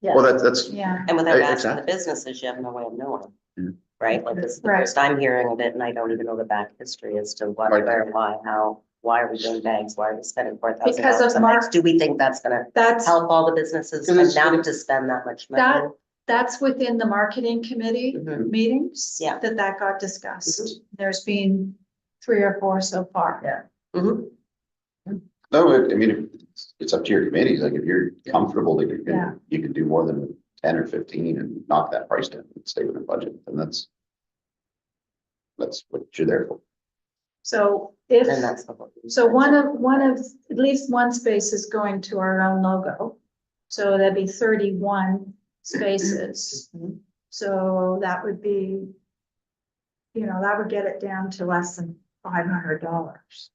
Yeah. Well, that's, yeah. And without asking the Exactly. businesses, you have no way of knowing. Mhm. Right, like this is the Right. first I'm hearing of it, and I don't even know the back history as to what, Right. where, why, how, why are we doing bags, why are we spending $4,000 Because of on bags? Mark- Do we think that's gonna That's, help all the businesses Because it's- enough to spend that much money? that's within the marketing committee Mhm. meetings. Yeah. That got discussed. There's been 3 or 4 so far. Yeah. Mhm. no, I mean, it's up to your committees. Like if you're comfortable that Yeah. you can do more than 10 or 15 and knock that price down and stay within budget, and that's what you're there for. So if. And that's the whole. So one of, at least one space is going to our own logo. So that'd be 31 spaces. Mhm. So that would be, that would get it down to less than $500.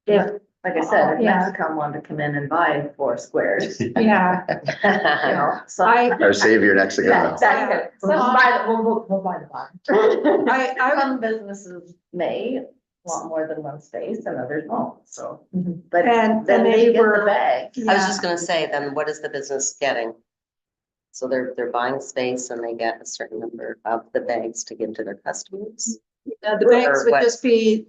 If, Like I said, if Yeah. Mexicom wanted to come in and buy 4 squares, you yeah, know, so. I- Our savior next to Yeah, go. exactly. We'll buy the, we'll buy the bottom. I, Some businesses may want more than one space and others won't, so. Mhm. But And then they they get were- the bag. I was yeah, just gonna say, then what is the business getting? So they're buying space and they get a certain number of the bags to give to their customers? the bags Or would what? just be,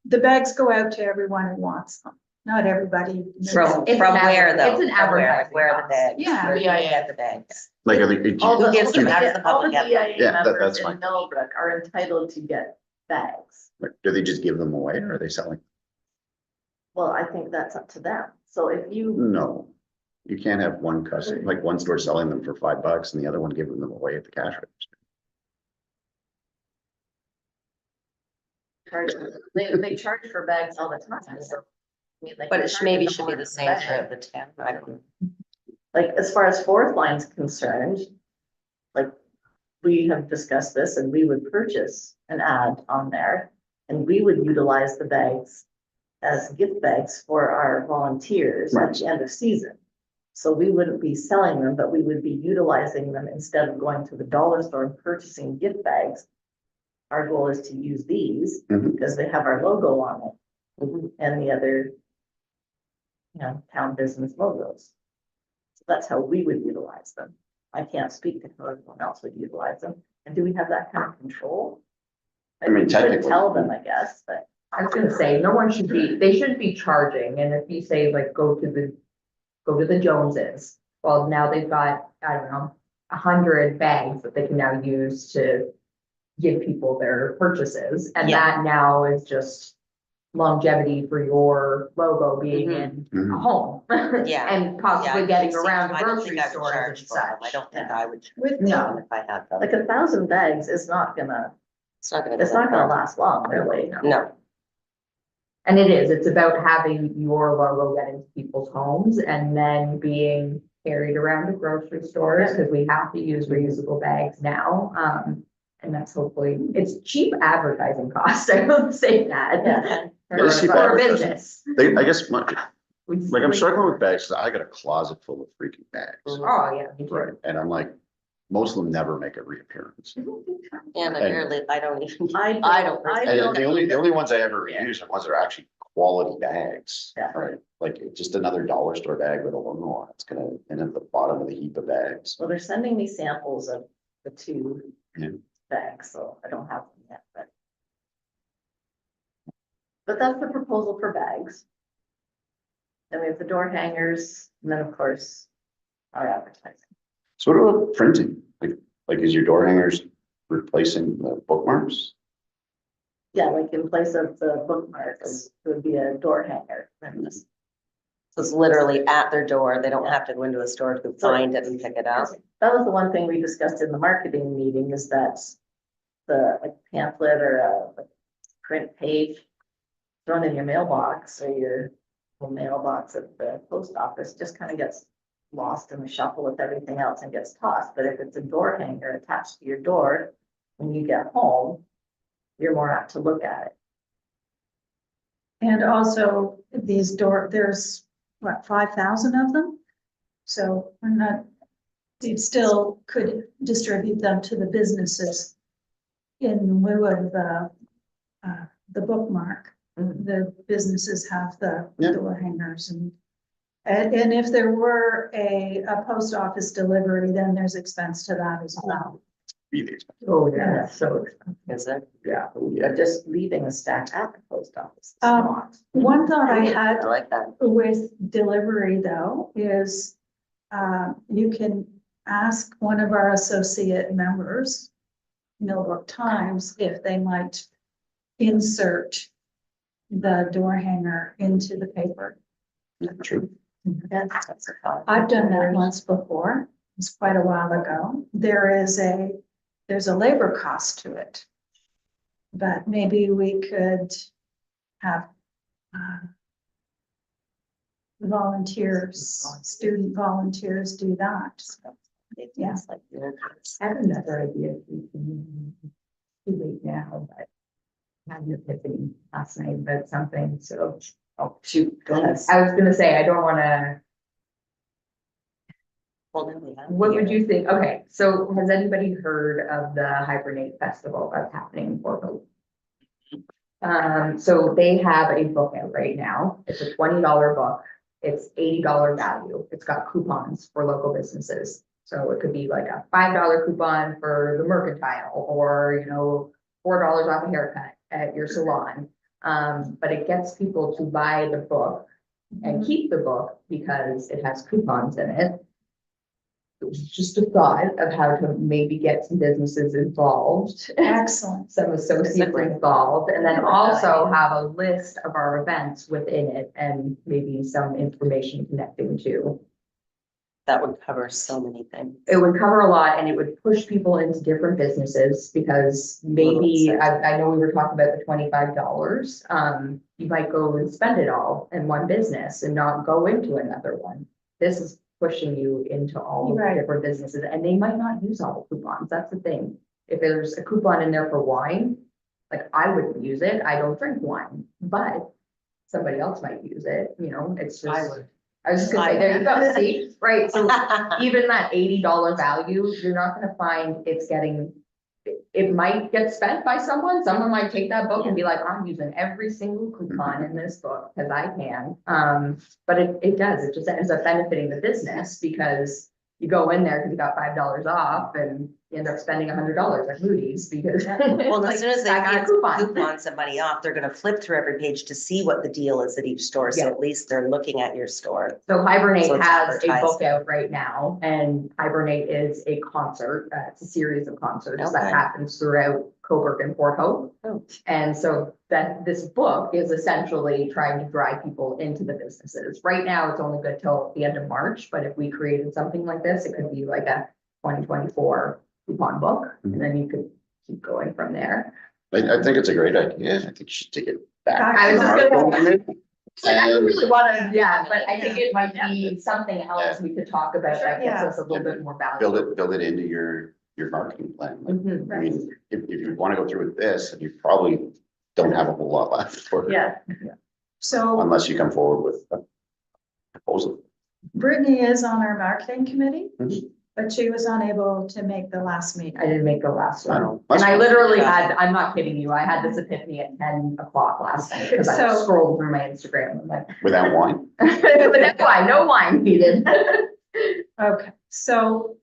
the bags go out to everyone who wants them, not everybody. From It's from an where adver- though? it's an From where? Like, advertising where are the cost. bags? Yeah. Where do they BIA. get the bags? Like, are they, All the, Who gives them? How does the all the public get them? BIA Yeah, that's members fine. in Millbrook are entitled to get bags. do they just give them away or are they selling? Well, I think that's up to them. So if you, No, you can't have one customer, like one store selling them for $5 and the other one giving them away at the cash register. they charge for bags all the time, so. I mean, they But can it charge maybe you should be more the for same bag. throughout the town. I don't know. Like, as far as fourth line's concerned, like, we have discussed this and we would purchase an ad on there. And we would utilize the bags as gift bags for our volunteers at the end of season. So we wouldn't be selling them, but we would be utilizing them instead of going to the dollar store and purchasing gift bags. Our goal is to use these Mhm. because they have our logo on it Mhm. and the other, town business logos. So that's how we would utilize them. I can't speak to how everyone else would utilize them. And do we have that kind of control? I mean, We could technically. tell them, I guess, but I was gonna say, no one should be, they shouldn't be charging, and if you say like, go to the Joneses. Well, now they've got, I don't know, 100 bags that they can now use to give people their purchases, and Yeah. that now is just longevity for your logo being in a Mhm. home. Yeah. And Yeah, possibly I getting see. around the I don't grocery think I would stores and charge for them. I such. don't think I would. With No. If I had them. Like 1,000 bags is not gonna, It's not gonna go it's not that gonna far. last long, really. No, And it's about having your logo get into people's homes and then being carried around the grocery stores, because we have to use reusable bags now. And that's hopefully, it's cheap advertising cost, I will say that. Yeah. It is cheap For a advertising. business. I guess, like I'm We- struggling with bags, 'cause I got a closet full of freaking bags. Mhm. Oh, yeah. me too. Right, and I'm like, most of them never make a reappearance. and And- I don't even, I I don't. I And don't the only ones I ever reuse are ones that are actually quality bags. Yeah. Right, like just another dollar store bag with a logo on it. It's gonna end at the bottom of the heap of bags. Well, they're sending me samples of the 2 Yeah. bags, so I don't have them yet, but. But that's the proposal for bags. Then we have the door hangers, and then of course, our advertising. So what about printing? Like is your door hangers replacing the bookmarks? Yeah, like in place of the bookmarks, it would be a door hanger. And this- So it's literally at their door. They don't have to go into a store to find it and pick it up. That was the one thing we discussed in the marketing meeting, is that the like pamphlet or a print page thrown in your mailbox or your little mailbox at the post office just kind of gets lost in the shuffle with everything else and gets tossed. But if it's a door hanger attached to your door, when you get home, you're more apt to look at it. And also these there's what, 5,000 of them? So we're not, you still could distribute them to the businesses in lieu of the bookmark. The businesses have the Yeah. door hangers and if there were a post office delivery, then there's expense to that as well. Be the expensive. Oh, yeah, so, Is it? Yeah. But just leaving a stack at the post office is Um, not. One thought I I had like that. with delivery though is, you can ask one of our associate members, Millbrook Times, if they might insert the door hanger into the paper. True. That's a thought. I've done that once before. It's quite a while ago. There's a labor cost to it. But maybe we could have volunteers, student volunteers do that. Yeah. It's like, I have another idea. We can, too late now, but I had an epiphany last night about something, so. Oh, shoot, go ahead. I was gonna say, I don't wanna, well, then we have. what would you think? Okay, so has anybody heard of the Hibernate Festival that's happening in Fort Hope? So they have a book out right now. It's a $20 book. It's $80 value. It's got coupons for local businesses. So it could be like a $5 coupon for the Mercantile, or, $4 off a haircut at your salon. But it gets people to buy the book and keep the book because it has coupons in it. It was just a thought of how to maybe get some businesses involved, Excellent. some associates involved, and then also have a list of our events within it and maybe some information connecting to. That would cover so many things. It would cover a lot and it would push people into different businesses, because maybe, I know we were talking about the $25. You might go and spend it all in one business and not go into another one. This is pushing you into all of the Right. different businesses, and they might not use all the coupons. That's the thing. If there's a coupon in there for wine, like I wouldn't use it. I don't drink wine, but somebody else might use it, it's just. I would. I was just gonna say, there you go, see, right, so even that $80 value, you're not gonna find it's getting. It might get spent by someone might take that book and be like, I'm using every single coupon in this book, cause I can. But it does, it just ends up benefiting the business, because you go in there because you got $5 off and you end up spending $100 at Moody's because. Well, like, as soon as they I got a get coupon. coupons and money off, they're gonna flip through every page to see what the deal is at each store. So Yeah. at least they're looking at your store. So Hibernate So it's has a book advertised. out right now, and Hibernate is a concert, it's a series of concerts that Okay. happens throughout Coburg and Port Hope. Oh. And so that this book is essentially trying to drive people into the businesses. Right now, it's only good till the end of March, but if we created something like this, it could be like a 2024 coupon book, and then you could keep going from there. I think it's a great idea. I think you should take it back. I was to just the gonna- marketing committee. I don't And really wanna, yeah, but I think it might be something else Yeah. we could talk about that gives Yeah. us a little bit more value. build it into your marketing plan. Like, Mhm. I mean, if you want to go through with this, then you probably don't have a whole lot left for it. Yeah, So Unless you come forward with a proposal. Brittany is on our marketing committee, Mhm. but she was unable to make the last meeting. I didn't make the last one. No. And I literally had, I'm not kidding you, I had this epiphany at 10 o'clock last night, because I So- scrolled through my Instagram and like, Without wine? but that's why, no wine needed. Okay, so,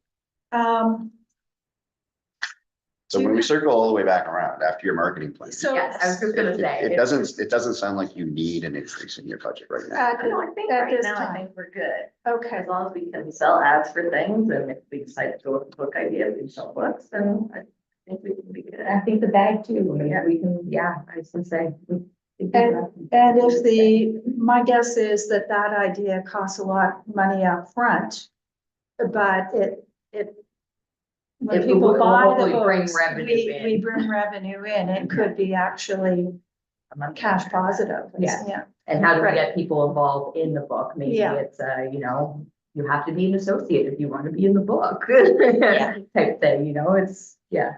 So when we circle all the way back around after your marketing plan. so. Yes, I was just gonna say. It doesn't sound like you need an increase in your budget right now. no, I think At right this now, I time. think we're good. Okay, As long as we can sell ads for things, and if we decide to go with the book idea, we sell books, then I think we can be good. I think the bag too, I mean, we can, yeah, I was gonna say. and if my guess is that idea costs a lot of money up front, but it. When It people will buy the hopefully bring books, revenue we in. bring revenue in, it could be actually cash positive. Yeah. And how do we Right. get people involved in the book? Maybe Yeah. it's, you have to be an associate if you want to be in the book. Type thing, it's, yeah.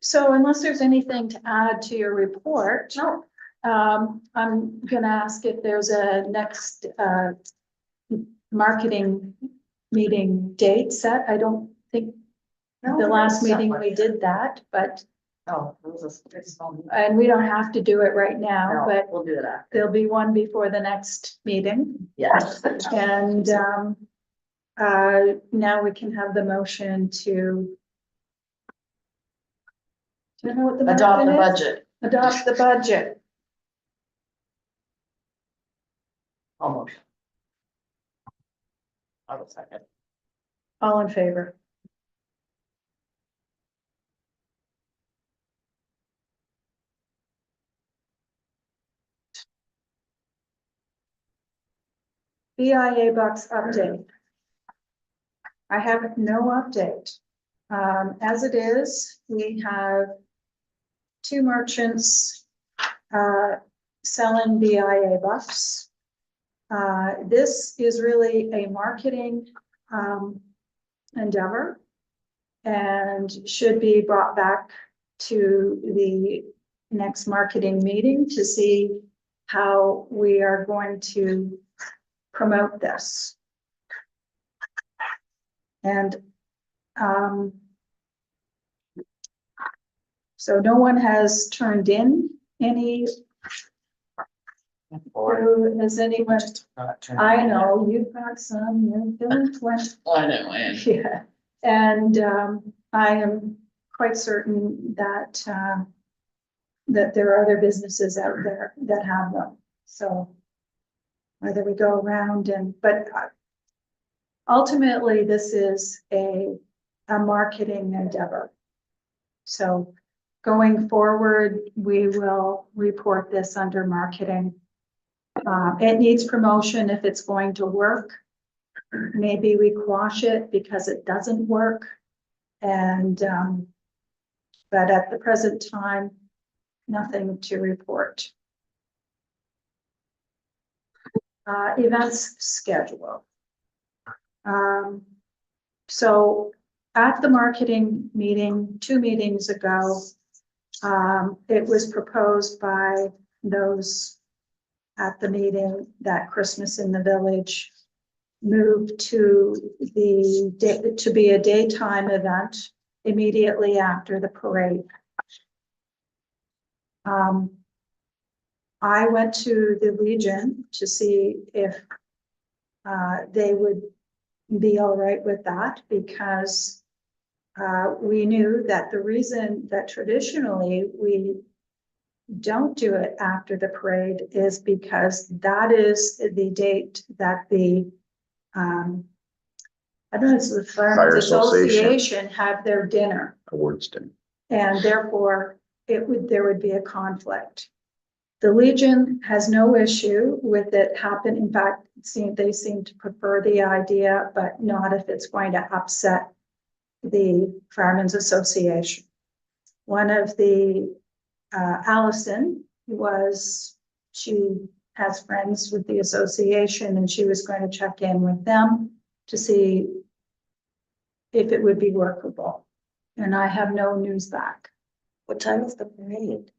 So unless there's anything to add to your report. No. I'm gonna ask if there's a next, marketing meeting date set. I don't think the last meeting we did that, but, Oh, it was a small. and we don't have to do it right now, No, but we'll do that. there'll be one before the next meeting. Yes. And, now we can have the motion to. Do you know what the Adopt the motion is? budget. Adopt the budget. Almost. I will second. All in favor? BIA bucks update. I have no update. As it is, we have two merchants, selling BIA bucks. This is really a marketing, endeavor and should be brought back to the next marketing meeting to see how we are going to promote this. And, so no one has turned in any, has anyone, I know, you've got some, you're delinquent. I know, and Yeah, and, I am quite certain that, that there are other businesses out there that have them, so. Whether we go around but ultimately, this is a marketing endeavor. So going forward, we will report this under marketing. It needs promotion if it's going to work. Maybe we quash it because it doesn't work. And, but at the present time, nothing to report. Events schedule. So at the marketing meeting, 2 meetings ago, it was proposed by those at the meeting that Christmas in the Village moved to to be a daytime event immediately after the parade. I went to the Legion to see if they would be all right with that, because we knew that the reason that traditionally we don't do it after the parade is because that is the date that the I don't know, it's the Fire Fire Association. Association have their dinner. Awards dinner. And therefore, there would be a conflict. The Legion has no issue with it happen. In fact, they seem to prefer the idea, but not if it's going to upset the Firemen's Association. One of the, Allison she has friends with the association, and she was going to check in with them to see if it would be workable. And I have no news back. What time is the parade?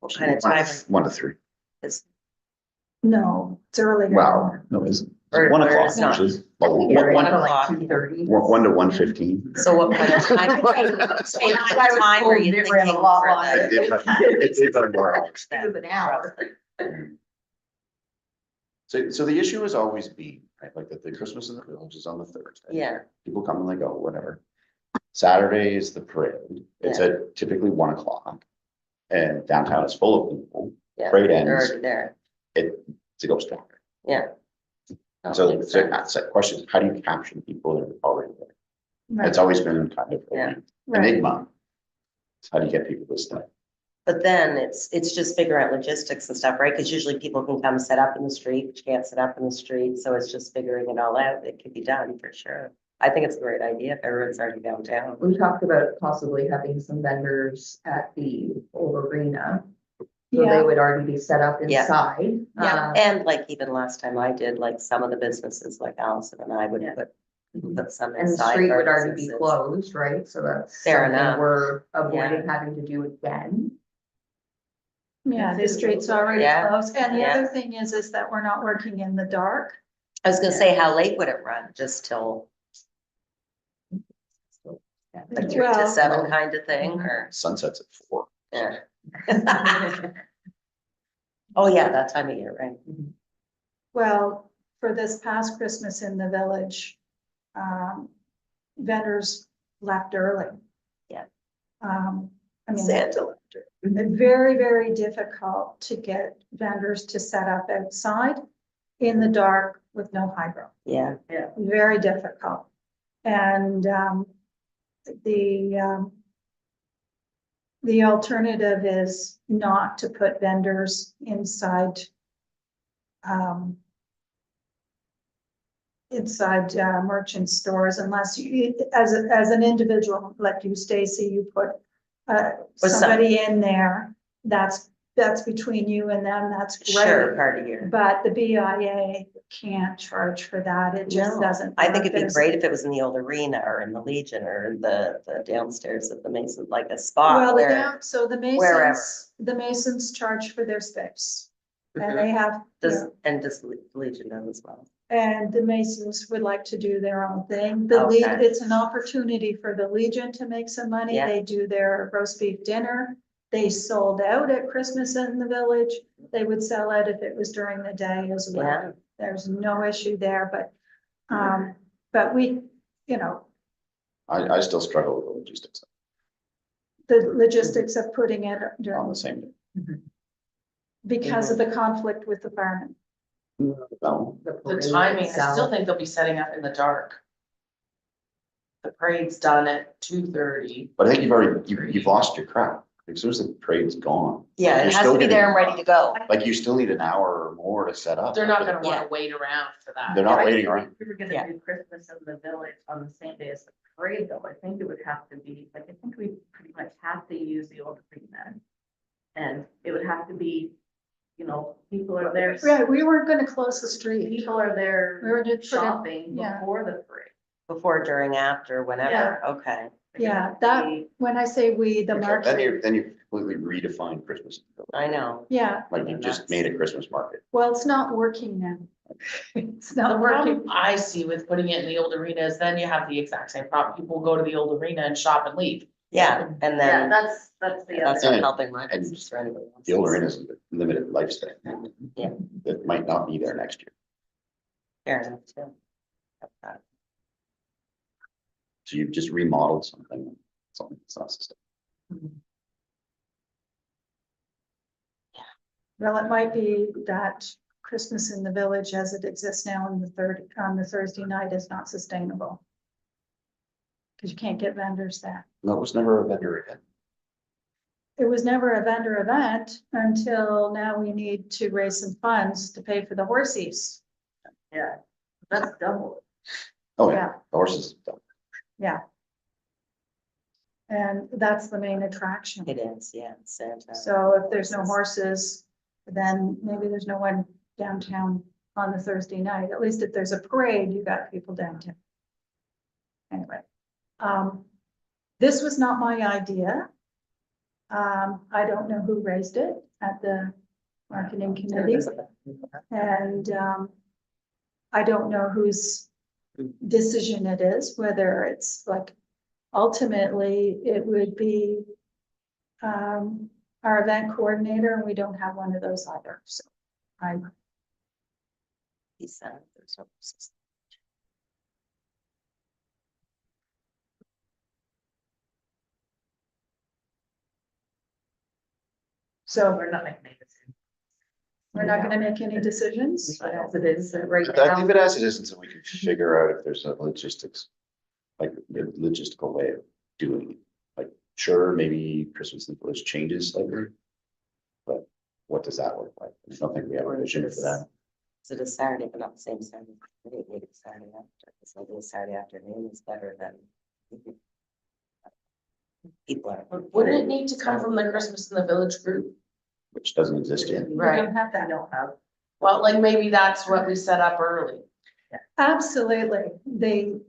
What kind of time 1 to 3. is, No, it's early. Wow, no, it's Or- 1 or o'clock it's not. usually. Well, Here, One until o'clock. like 2:30. 1 to 1:15. so what kind of time? What kind of time are you It thinking ran a lot for longer. the? It's more hours. It was an hour. So the issue has always been, right, like that the Christmas in the Village is on the Thursday. Yeah, People come and they go, whatever. Saturday is the parade. It's at typically 1 o'clock. And downtown is full of people. yeah. Parade They're ends, already there, it's a ghost town. yeah. That So makes sense. that's that question, how do you capture people that are already there? Right, It's always been kind of Yeah. an right. enigma. How do you get people to stay? But then it's just figuring out logistics and stuff, right? Because usually people can come set up in the street, but you can't set up in the street, so it's just figuring it all out. It could be done for sure. I think it's a great idea if everyone's already downtown. We talked about possibly having some vendors at the old arena. So they Yeah, would already be set up Yeah. inside. Yeah. And like even last time I did, like some of the businesses, like Allison and I would Yeah. put some And the inside. street our would already be businesses. closed, right? So that's Fair something enough. we're avoiding having to do again. yeah, the street's already Yeah, closed. And the yeah. other thing is that we're not working in the dark. I was gonna say, how late would it run? Just till like 3 to Well- 7 kind of thing, or, Sunset's at 4. yeah. Oh, yeah, that time of year, right? Well, for this past Christmas in the village, vendors left early. Yeah. I mean, Santa left her. very, very difficult to get vendors to set up outside in the dark with no hydro. Yeah, Very difficult. And the alternative is not to put vendors inside merchant stores unless you, as an individual, like you, Stacy, you put some- somebody in there, that's between you and them, that's sure, great. part of year. But the BIA can't charge for that, it just No, doesn't. I think it'd be There's- great if it was in the old arena or in the Legion or the downstairs of the Mason, like a spot Well, where. so the wherever. Masons charge for their space. Mhm. And they have, you Does, know, and does Legion know as well? and the Masons would like to do their own thing. The Legion, Okay. it's an opportunity for the Legion to make some money. Yeah. They do their roast beef dinner. They sold out at Christmas in the village. They would sell out if it was during the day as well. Yeah. There's no issue there, but we, you know, I still struggle with the logistics the logistics of putting it on during, the same day. because of the conflict with the firemen. No, The parade timing, I itself. still think they'll be setting up in the dark. The parade's done at 2:30. but I think you've lost your crowd. As soon as the parade's gone. Yeah, You're it has still to be getting- there and ready to go. Like you still need an hour or more to set up. They're not gonna Yeah. wanna wait around for that. They're not Right. waiting around. If we were Yeah. gonna do Christmas in the village on the same day as the parade, though, I think it would have to be, like, I think we pretty much have to use the old arena. And it would have to be, you know, people are there. Right, we weren't gonna close the street. People are there We were just putting- shopping yeah. before the parade. Before, during, after, whenever, Yeah. okay. Yeah, that, when I say we, the Then market, you completely redefine Christmas. I know. yeah, Like you just made a Christmas market. well, it's not working now. It's The not working. problem I see with putting it in the old arena is then you have the exact same problem. People go to the old arena and shop and leave. Yeah, and Yeah, then that's the that's other. not helping my and business or anybody else's. The older end is a limited lifespan. Yeah. That might not be there next year. Fair enough, too. Okay. So you've just remodeled something that's not sustainable. Well, it might be that Christmas in the village as it exists now on the Thursday night is not sustainable. Because you can't get vendors there. No, it was never a vendor event. It was never a vendor event until now we need to raise some funds to pay for the horses. Yeah, that's double. Oh, yeah, Yeah. the horses. Yeah. And that's the main attraction. It is, yeah, Santa. So if there's no horses, then maybe there's no one downtown on the Thursday night. At least if there's a parade, you got people downtown. Anyway, this was not my idea. I don't know who raised it at the marketing committee. And, I don't know whose decision it is, whether it's like, ultimately, it would be our event coordinator, and we don't have one of those either, so I, He said there's no system. so We're not making any decisions. we're not gonna make any decisions. As it is right I now. leave it as it is until we can figure out if there's a logistics, like a logistical way of doing it. Like, sure, maybe Christmas in the Village changes slightly. But what does that look like? I don't think we have a vision for that. Is it a Saturday, but not the same Saturday? Maybe it's Saturday after, because maybe a Saturday afternoon is better than. People are. Wouldn't it need to come from the Christmas in the Village group? Which doesn't exist yet. We Right. don't have I that. don't have. Well, like maybe that's what we set up early. Absolutely, we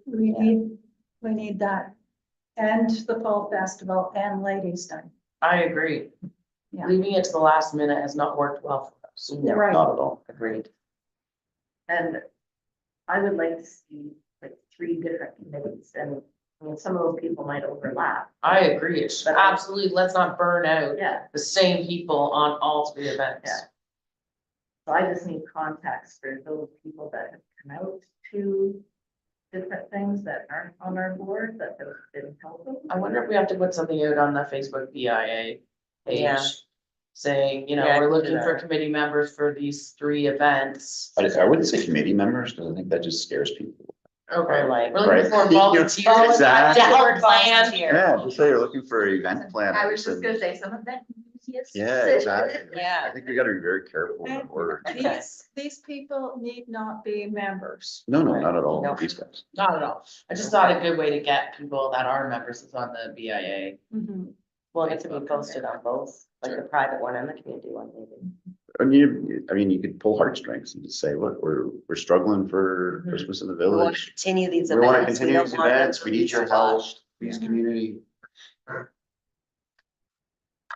need that. And the fall festival and ladies' night. I agree. Yeah. Leaving it to the last minute has not worked well for us. Yeah, Right. not at all. Agreed. And I would like to see like 3 different committees, and I mean, some of those people might overlap. I agree. It should, absolutely, let's not burn out Yeah, the same people on all 3 events. Yeah. so I just need context for those people that have come out to different things that aren't on our board, that have been helpful. I wonder if we have to put something out on the Facebook BIA page. Yeah. Saying, you know, Yeah, I we're can do looking for that. committee members for these 3 events. I wouldn't say committee members, because I think that just scares people. Okay, Like- we're looking for Right. volunteers. Exactly. To help plan. Yeah, just say you're looking for event planners. I was just and- gonna say some of that. Yeah, exactly. Yeah. I think we gotta be very careful with words. These people need not be members. No, not at all, No. these guys. Not at all. I just thought a good way to get people that are members is on the BIA. Well, it could be posted on both, like the private one and the community one, maybe. I mean, you could pull heartstrings and just say, look, we're struggling for Mhm. Christmas in the We want to village. continue these We wanna events. continue don't these want them events, to we be need your help, squashed. please, community.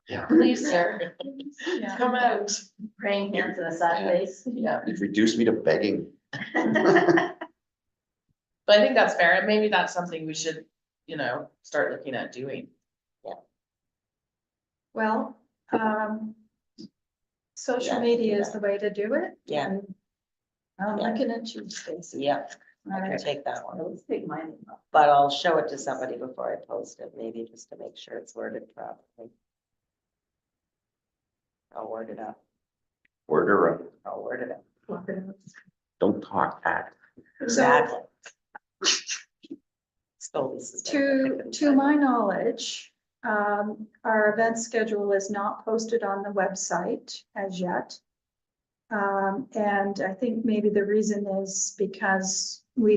Yeah, Please, sir, Yeah. come out. Praying hands and a sad face. Yeah, you've reduced me to begging. but I think that's fair. And maybe that's something we should, you know, start looking at doing. Well, social Yeah, media do is the way to do it. Yeah. and I'm Yeah. looking at you, Stacy. Yeah, All I can right. take that one, Let's take mine. but I'll show it to somebody before I post it, maybe just to make sure it's worded properly. I'll word it up. Word her up, I'll word it up. don't talk, act. Exactly. So this is. To my knowledge, our event schedule is not posted on the website as yet. And I think maybe the reason is because we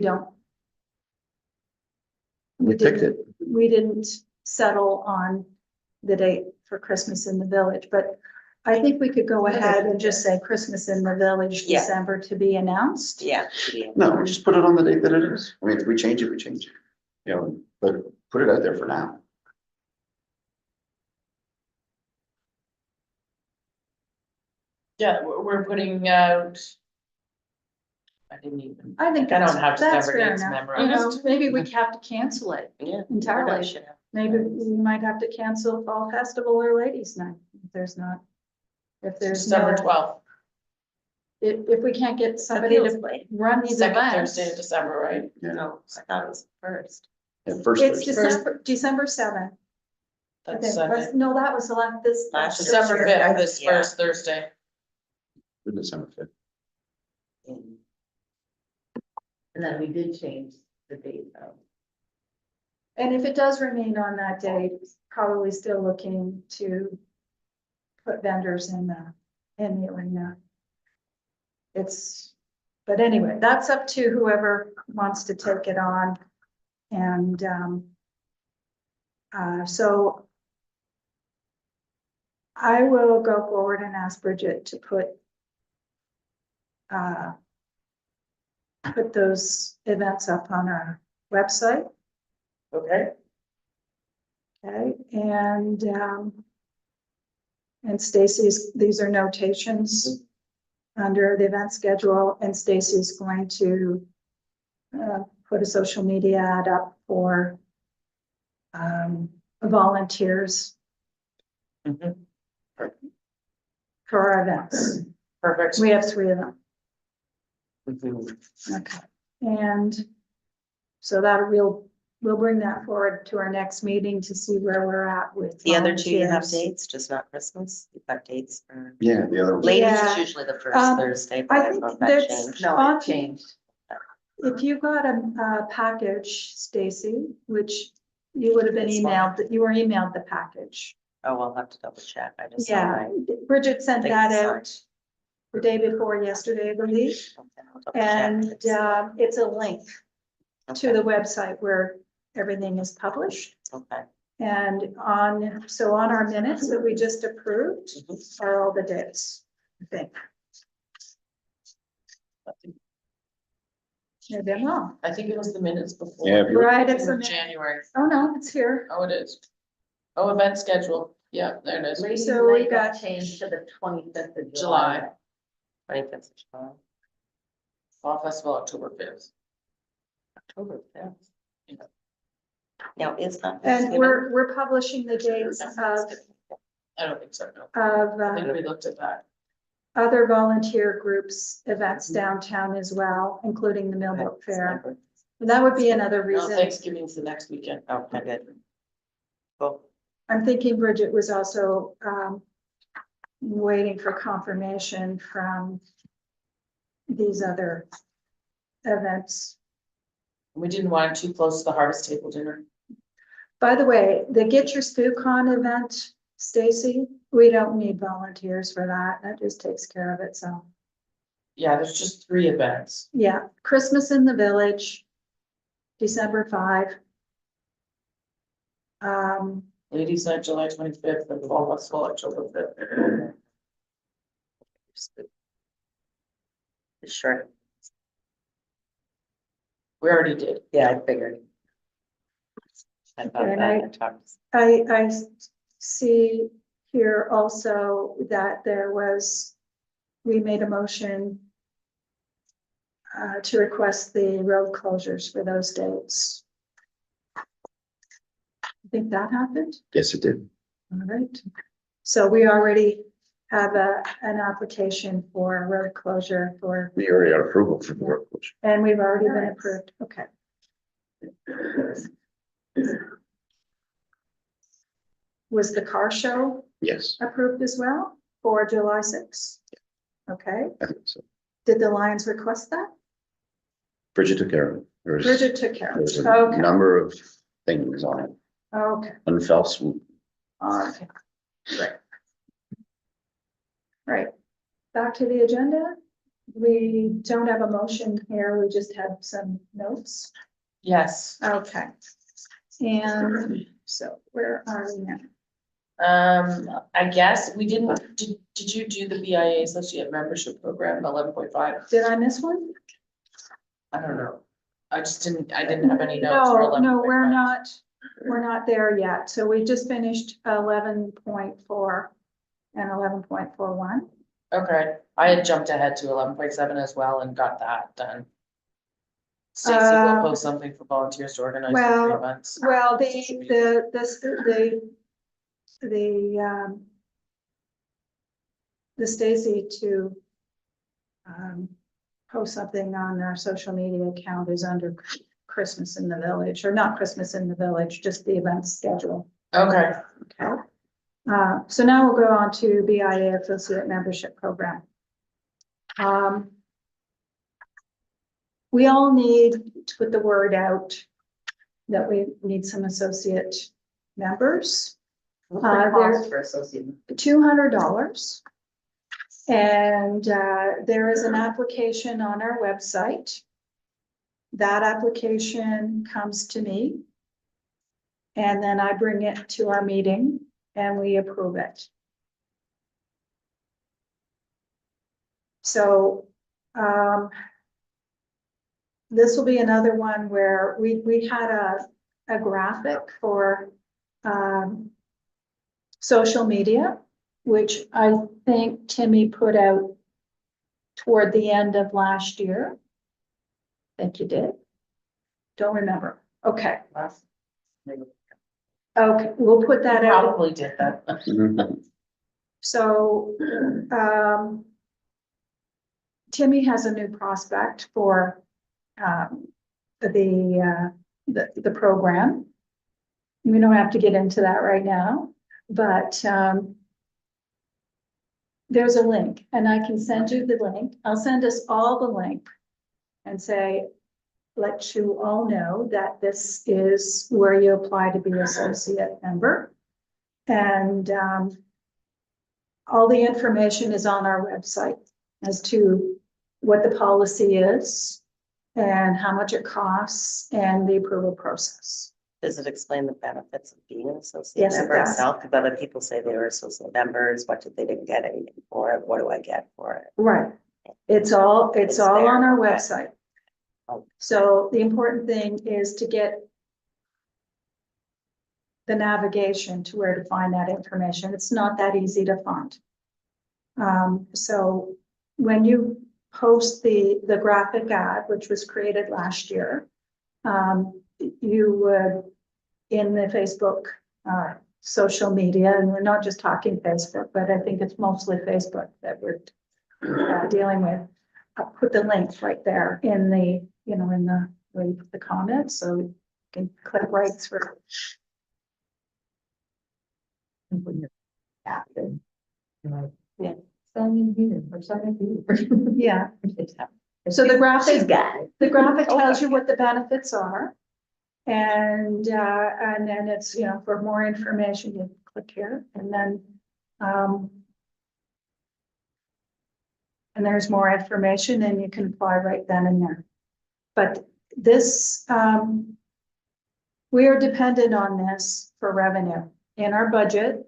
We picked it. didn't settle on the date for Christmas in the Village, but I think we could go ahead and just say Christmas in the Village, Yeah. December to be announced. Yeah. Yeah. No, we just put it on the date that it is. I mean, if we change it, we change it. You know, but put it out there for now. Yeah, we're putting out. I didn't even, I think I don't that's have that's December fair dates enough. memorized. Maybe we have to cancel it Yeah. entirely. Should have. Maybe we might have to cancel Fall Festival or Ladies Night if there's not. If there's December no, 12th, if we can't get somebody to run these second events. Thursday of December, right? Yeah, No, I thought it was first. and first It's Thursday. December 7th. I That's think. Sunday. No, that was the last, this. Last December Thursday. 5th is Yeah. first Thursday. December 5th. And then we did change the date though. And if it does remain on that date, probably still looking to put vendors in the arena. But anyway, that's up to whoever wants to take it on. And, so I will go forward and ask Bridget to put those events up on our website. Okay, Okay, and Stacy's, these are notations under the event schedule, and Stacy's going to put a social media ad up for volunteers mhm, for our events. perfect. We have 3 of them. Mhm. Okay, and so that we'll bring that forward to our next meeting to see where we're at with The other 2 you have volunteers. dates, just not Christmas? You've got dates for Yeah, the other. ladies Yeah. is usually the first Um, Thursday, but I I don't think know if that that's- changed. No, On- it changed. If you got a package, Stacy, which you would have been This one. emailed, that you were emailed the package. Oh, I'll have to double check. I just. saw Yeah, mine. Bridget sent Think that it's out the day before yesterday, I believe. Okay, I'll double check. And It's- it's a link to okay, the website where everything is published. Okay. And on our minutes that we just approved Mhm. are all the dates, I think. Maybe I'm wrong. I think it was the minutes before. Yeah, if you- Right, it's the, January. oh no, it's here. Oh, it is. Oh, event schedule. Yeah, there it is. Ladies' So we night got- got changed to the 25th of July. July. 25th of July, Fall Festival, October 5th. October 5th. Now, is that? And Thanksgiving? we're publishing the dates of, I don't think so, no. of I think we looked at that. other volunteer groups, events downtown as well, including the Millbrook Okay, Fair. December. And that would be another No, reason. Thanksgiving's the next weekend. Okay, good. Cool. I'm thinking Bridget was also waiting for confirmation from these other events. We didn't want it too close to the harvest table dinner. By the way, the Get Your Spook On event, Stacy, we don't need volunteers for that. That just takes care of itself. Yeah, there's just 3 events. Yeah, Christmas in the Village, December 5. Ladies' Night, July 25th, and Fall Festival, October 5th. Sure. We already did. Yeah, I figured. I thought And that I talked. I see here also that we made a motion to request the road closures for those dates. I think that happened. Yes, it did. All right. So we already have an application for a road closure We already got approval for the work. and we've already been Nice. approved. Okay. Was the car show Yes, approved as well for July 6th? Okay. I think so. Did the Lions request that? Bridget took care of it. Bridget took care of There's it. a Okay, number of things on it. okay, Unfelt swoop. okay. Right. Right. Back to the agenda. We don't have a motion here. We just have some notes. Yes. Okay. And so where are we now? I guess we didn't, did you do the BIA Associate Membership Program 11.5? Did I miss one? I don't know. I didn't have any notes for No, 11.5. no, we're not there yet. So we just finished 11.4 and 11.41. Okay, I had jumped ahead to 11.7 as well and got that done. Stacy will post something for volunteers to organize the 3 well, events. Well, Social media. the Stacy to post something on our social media account is under Christmas in the Village, or not Christmas in the Village, just the event schedule. Okay, Okay. So now we'll go on to BIA Associate Membership Program. We all need to put the word out that we need some associate members. What's the there- cost for associate? $200. And there is an application on our website. That application comes to me. And then I bring it to our meeting and we approve it. So this will be another one where we had a graphic for social media, which I think Timmy put out toward the end of last year. I think you did. Don't remember. Okay. Okay, we'll put that out. Probably did that. Mhm. So, Timmy has a new prospect for, the program. We don't have to get into that right now, but, there's a link and I can send you the link. I'll send us all the link and say, let you all know that this is where you apply to be associate member. And, all the information is on our website as to what the policy is and how much it costs and the approval process. Does it explain the benefits of being an associate Yes, it member does. itself? Because other people say they were associate members, what did they didn't get anything for it? What do I get for it? Right. It's all It's on there, our okay. website. Oh. So the important thing is to get the navigation to where to find that information. It's not that easy to find. So when you post the graphic ad, which was created last year, you would, in the Facebook, social media, and we're not just talking Facebook, but I think it's mostly Facebook that we're dealing with. I'll put the link right there in the, where you put the comments, so you can click right through. Yeah. Yeah. Sign here or sign here. Yeah, so the She's graphic, got it. the graphic tells you what the benefits are. And then it's, for more information, you click here and then, and there's more information and you can apply right then and there. But this, we are dependent on this for revenue. In our budget,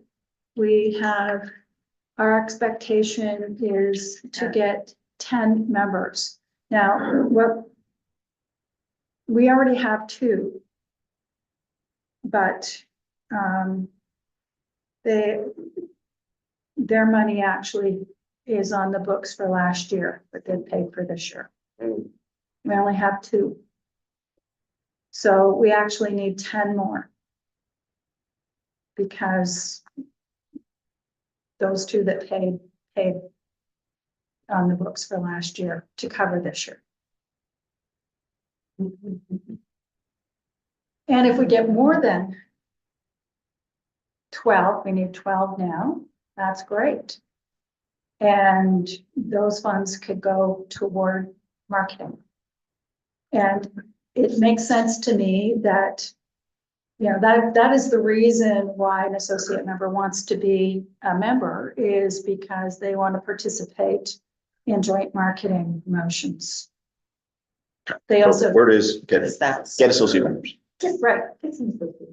we have, our expectation is to get 10 members. Now, we already have 2. But, their money actually is on the books for last year, but they paid for this year. Mm. We only have 2. So we actually need 10 more. Because those 2 that paid on the books for last year to cover this year. And if we get more than 12, we need 12 now, that's great. And those funds could go toward marketing. And it makes sense to me that, that is the reason why an associate member wants to be a member, is because they want to participate in joint marketing promotions. They So also, the word is get Is that? associate members. right, Get some associate.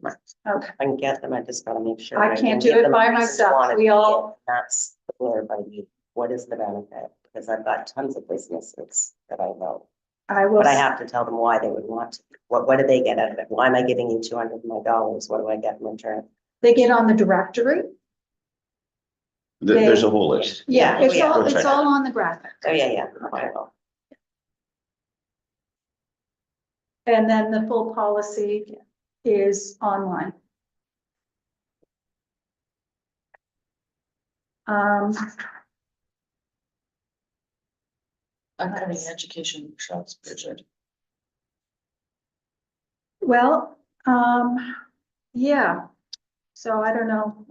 okay. I can get them, I just gotta make sure. I I can't can do give it them by a reason to myself. wanna We be all- in. That's the blurb I need. What is the benefit? Because I've got tons of businesses that I know, I will. but I have to tell them why they would want to. What do they get out of it? Why am I giving you $200 of my dollars? What do I get in return? They get on the directory. There's a whole list. Yeah, Yeah, it's yeah. all, That's it's right. all on the graphic. Oh, yeah, I will. And then the full policy is online. Upcoming education workshops, Bridget. Well, yeah. So I don't know,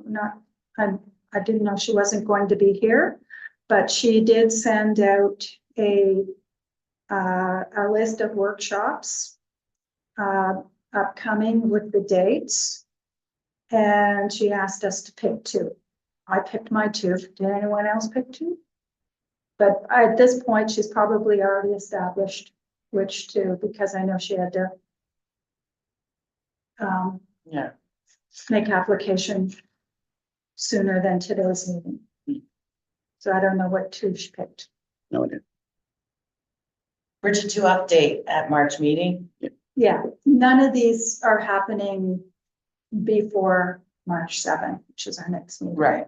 I didn't know she wasn't going to be here, but she did send out a list of workshops. upcoming with the dates. And she asked us to pick two. I picked my two. Did anyone else pick two? But at this point, she's probably already established which two, because I know she had to Yeah. make application sooner than today's meeting. So I don't know what two she picked. No, I didn't. Bridget, to update at March meeting. Yeah, none of these are happening before March 7th, which is our next meeting. Right.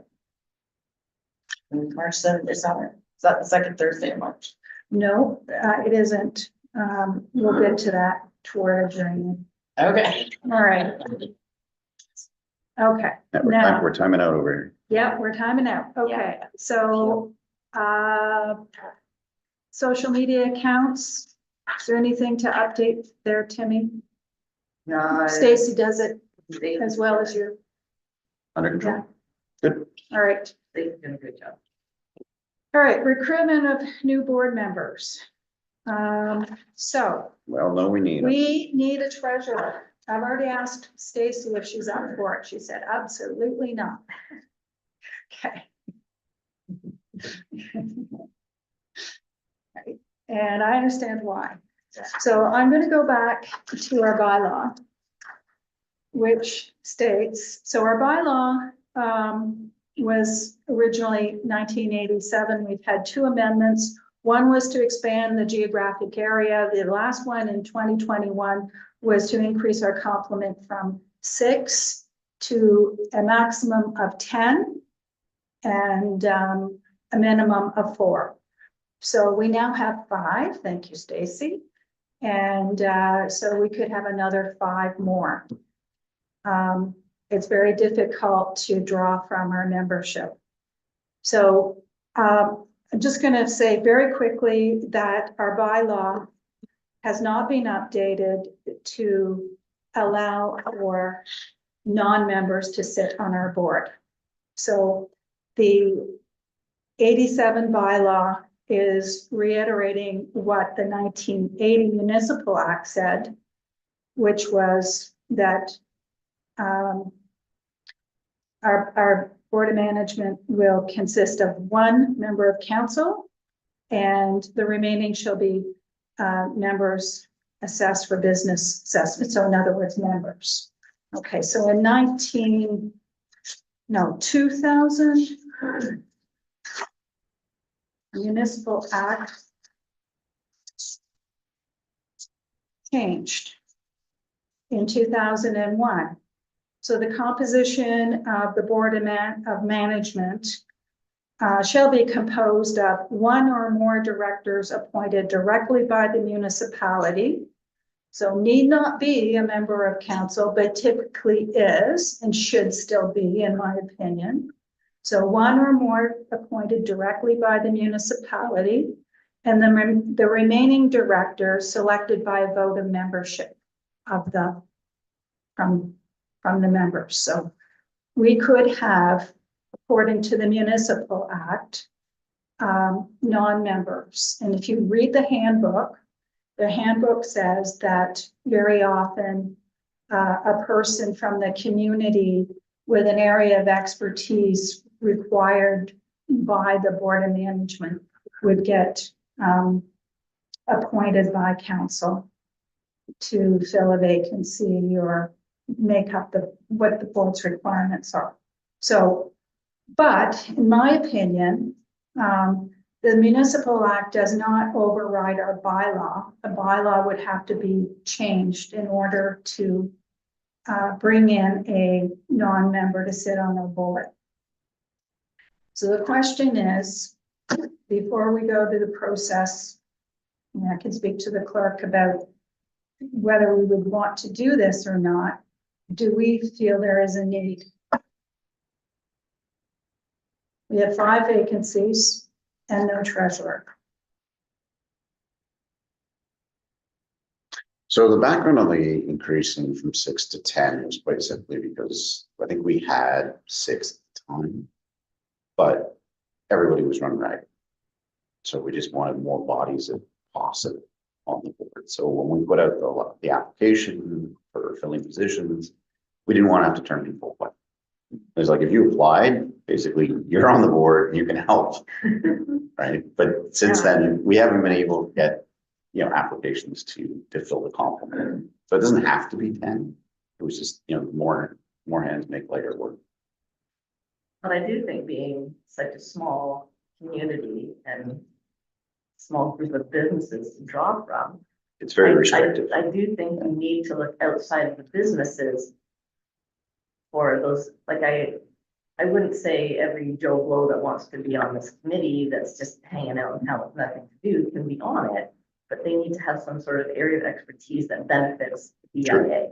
And March 7th, is that the second Thursday of March? No, it isn't. We'll get to that toward adjournment. Okay. All right. Okay, Yeah, Now- we're timing out over here. yeah, we're timing out. Okay, so, social media accounts. Is there anything to update there, Timmy? No. Stacy does it as well as you. Under control. Yeah. Good. All right. They've done a good job. All right, recruitment of new board members. So Well, no, we need 'em. we need a treasurer. I've already asked Stacy if she's up for it. She said absolutely not. Okay. Right, and I understand why. So I'm gonna go back to our bylaw, which states, so our bylaw, was originally 1987. We've had two amendments. One was to expand the geographic area. The last one in 2021 was to increase our complement from 6 to a maximum of 10 and a minimum of 4. So we now have 5. Thank you, Stacy. And so we could have another 5 more. It's very difficult to draw from our membership. So I'm just going to say very quickly that our bylaw has not been updated to allow for non-members to sit on our board. So the 87 bylaw is reiterating what the 1980 Municipal Act said, which was that our Board of Management will consist of 1 member of council, and the remaining shall be members assessed for business assessment. So in other words, members. Okay, so in 2000, Municipal Act changed in 2001. So the composition of the Board of Management shall be composed of 1 or more directors appointed directly by the municipality. So need not be a member of council, but typically is and should still be, in my opinion. So 1 or more appointed directly by the municipality, and the remaining directors selected by a vote of membership of from the members. So we could have, according to the Municipal Act, non-members. And if you read the handbook says that very often a person from the community with an area of expertise required by the Board of Management would get appointed by council to fill a vacancy or make up what the board's requirements are. So, but in my opinion, the Municipal Act does not override our bylaw. A bylaw would have to be changed in order to bring in a non-member to sit on the board. So the question is, before we go to the process, and I can speak to the clerk about whether we would want to do this or not, do we feel there is a need? We have 5 vacancies and no treasurer. So the background on the increasing from 6 to 10 was quite simply because I think we had 6 at the time, but everybody was running ragged. So we just wanted more bodies if possible. on the board. So when we put out the application for filling positions, we didn't want to have to turn people away. It's like, if you applied, basically, you're on the board, you can help, right? But since then, we haven't been able to get, applications to fill the complement. So it doesn't have to be 10. It was just, more hands make lighter work. But I do think being such a small community and small group of businesses to draw from. It's very restrictive. I do think we need to look outside of the businesses for those, like I wouldn't say every Joe Blow that wants to be on this committee that's just hanging out and have nothing to do can be on it, but they need to have some sort of area of expertise that benefits the BIA.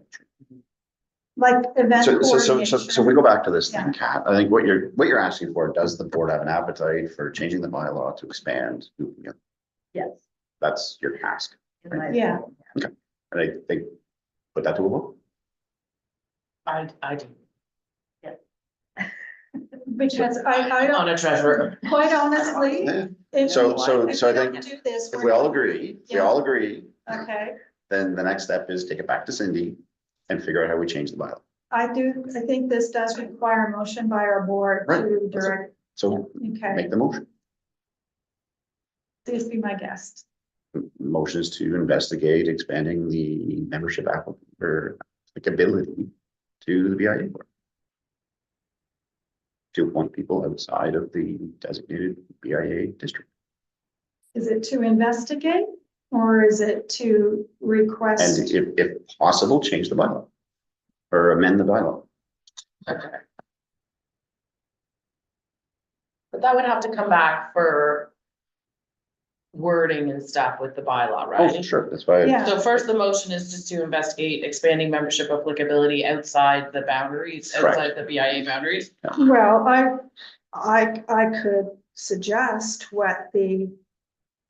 Like event So coordination. we go back to this Yeah. thing, Kat. I think what you're asking for, does the board have an appetite for changing the bylaw to expand? Yes. That's your task. in my Yeah. opinion. And I think, put that to a vote. I do. Because I I'm on don't, a treasurer. quite honestly. Yeah. if So- we- so- if so I we don't think do this, If we're we all not- agree, Okay, then the next step is take it back to Cindy and figure out how we change the bylaw. I think this does require a motion by our board Right. to direct, So okay, make the motion. please be my guest. Motion is to investigate expanding the membership applicability to the BIA board. To appoint people outside of the designated BIA district. Is it to investigate or is it to And request? if possible, change the bylaw. Or amend the bylaw. Okay. But that would have to come back for wording and stuff with the bylaw, Oh, right? sure, that's why. Yeah. So first, the motion is just to investigate expanding membership applicability outside the boundaries, Correct. outside the BIA boundaries. Well, I could suggest what the,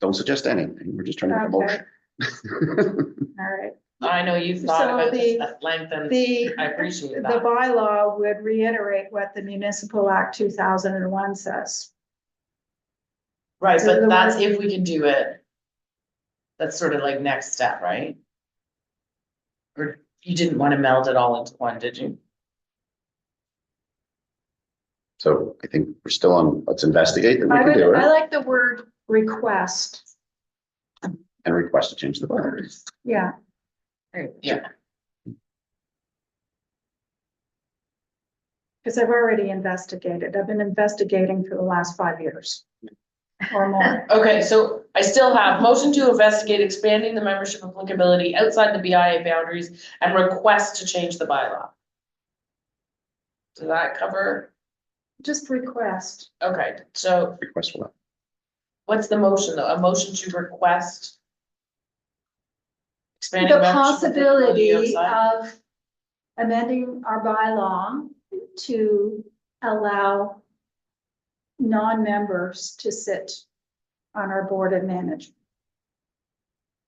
Don't suggest anything, we're just trying to make a Okay. motion. all right, I know you've thought So about this the- at length and the. I appreciate The that. bylaw would reiterate what the Municipal Act 2001 says. Right, So the but that's one- if we can do it. That's sort of like next step, right? Or you didn't want to meld it all into one, did you? So I think we're still on, let's investigate that we I can would, do I it like the word request, and request to change the bylaw. yeah. Yeah. Because I've already investigated. I've been investigating for the last 5 years or more. Okay, so I still have motion to investigate expanding the membership applicability outside the BIA boundaries and request to change the bylaw. Does that cover? Just request. Okay, so Request for that. what's the motion though? A motion to request? Expanding The membership applicability possibility outside? of amending our bylaw to allow non-members to sit on our board of management.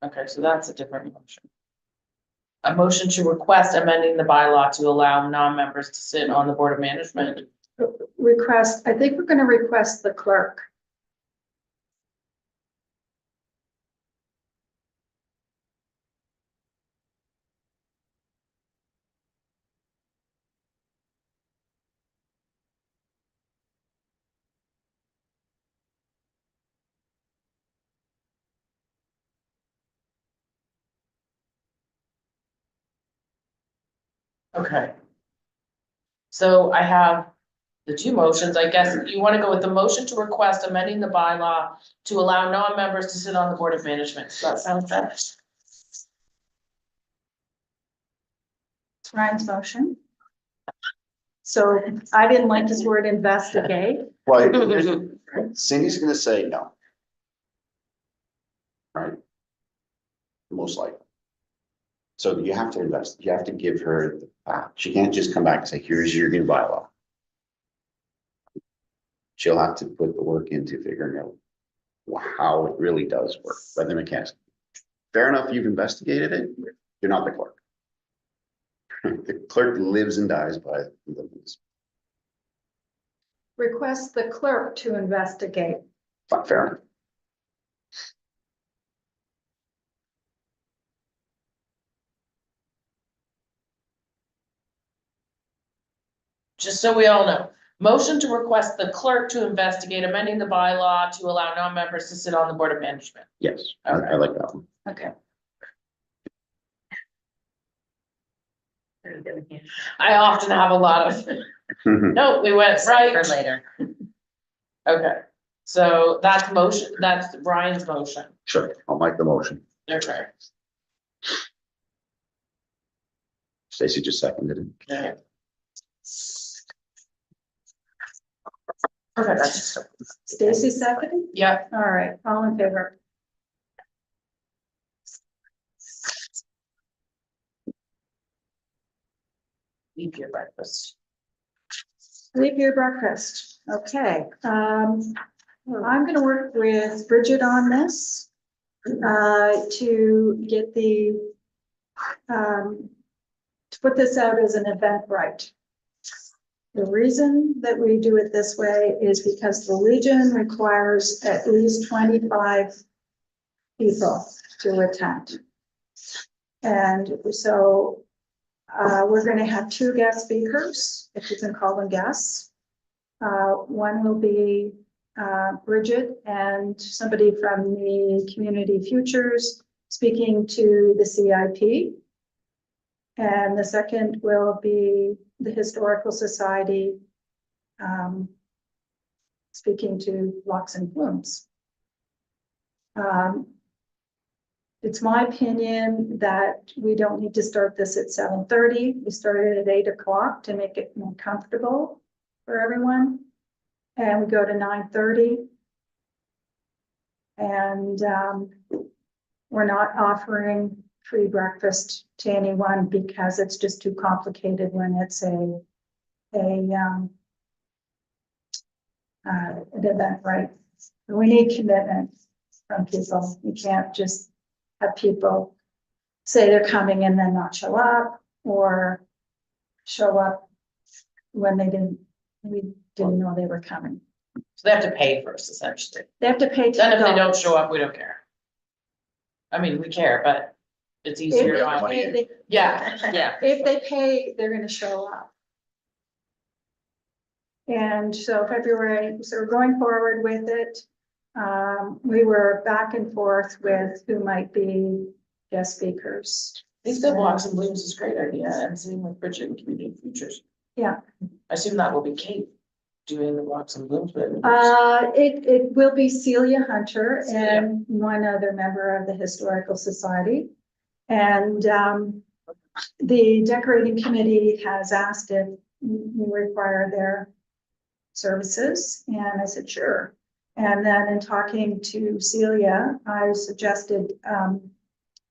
Okay, so that's a different motion. A motion to request amending the bylaw to allow non-members to sit on the board of management. Request, I think we're gonna request the clerk. Okay. So I have the two motions, I guess you wanna go with the motion to request amending the bylaw to allow non-members to sit on the board of management, does that sound fair? It's Ryan's motion. So I didn't like this word investigate. Well, Cindy's gonna say no. Right? Most likely. So you have to invest, you have to give her the fact. She can't just come back and say, here's your new bylaw. She'll have to put the work into figuring out how it really does work, whether mechanics. Fair enough, you've investigated it, you're not the clerk. The clerk lives and dies by the rules. Request the clerk to investigate. But fair enough. just so we all know, motion to request the clerk to investigate amending the bylaw to allow non-members to sit on the board of management. Yes, I like that one. Okay. I often have a lot of, no, we went right. For later. Okay, so that's motion, that's Ryan's motion. Sure, I'll make the motion. Okay. Stacy just seconded it. Okay. Perfect. Stacy seconded? Yeah, All right, all in favor? eat your breakfast. Leave your breakfast. Okay, I'm gonna work with Bridget on this. To get the, to put this out as an event right. The reason that we do it this way is because the Legion requires at least 25 people to attend. And so we're gonna have 2 guest speakers, if you can call them guests. One will be Bridget and somebody from the Community Futures speaking to the CIP. And the second will be the Historical Society speaking to Locks and Blooms. It's my opinion that we don't need to start this at 7:30. We started at 8 o'clock to make it more comfortable for everyone. And we go to 9:30. And we're not offering free breakfast to anyone because it's just too complicated when it's an event, right? We need commitment from people. You can't just have people say they're coming and then not show up, or show up when we didn't know they were coming. So they have to pay first, essentially. They have to pay Then if they $10. don't show up, we don't care. I mean, we care, but it's easier. Yeah, yeah. If they pay, they're gonna show up. And so February, so we're going forward with it. We were back and forth with who might be guest speakers. I think the Walks and Blooms is a great idea, and same with Bridget and Community Futures. Yeah. I assume that will be Kate doing the Walks and Blooms, but. It will be Celia Hunter Celia. and one other member of the Historical Society. And the decorating committee has asked if we require their services, and I said, sure. And then in talking to Celia, I suggested, I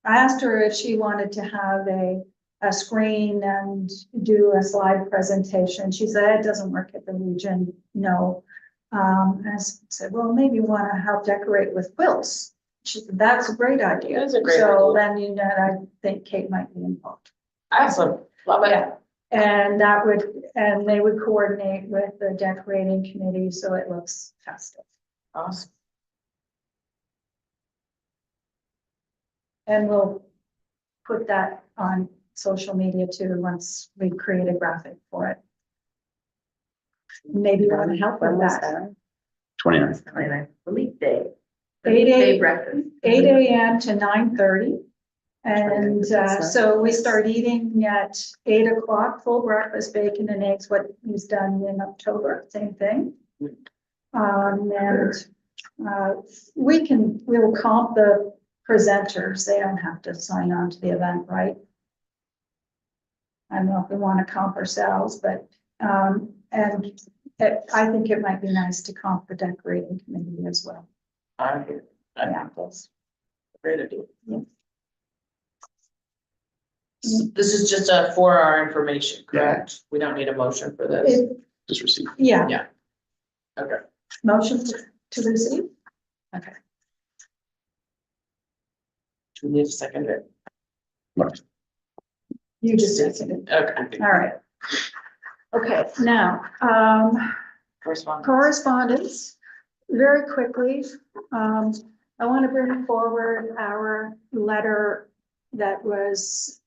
asked her if she wanted to have a screen and do a slide presentation. She said, it doesn't work at the Legion, no. And I said, well, maybe you want to help decorate with quilts. She said, that's a great idea. That's a great So idea. then, you know, I think Kate might be involved. Awesome, love it. Yeah. And that would, and they would coordinate with the decorating committee, so it looks festive. Awesome. And we'll put that on social media too, once we create a graphic for it. Maybe you want to help with that. 29th. Leap day. 8 a.m. breakfast. 8 a.m. to 9:30. And so we start eating at 8 o'clock, full breakfast, bacon and eggs, what was done in October, same thing. And we'll comp the presenters, they don't have to sign on to the event, right? I don't know if we want to comp ourselves, but, I think it might be nice to comp the decorating committee as well. I think that's a great idea. Yeah. This is just for our information, correct? We don't need a motion for this. Just received. Yeah, Okay. motion to receive. Do we need to second it? You just seconded. Okay. All right. Okay, now, Correspondence. correspondence, very quickly. I want to bring forward our letter that was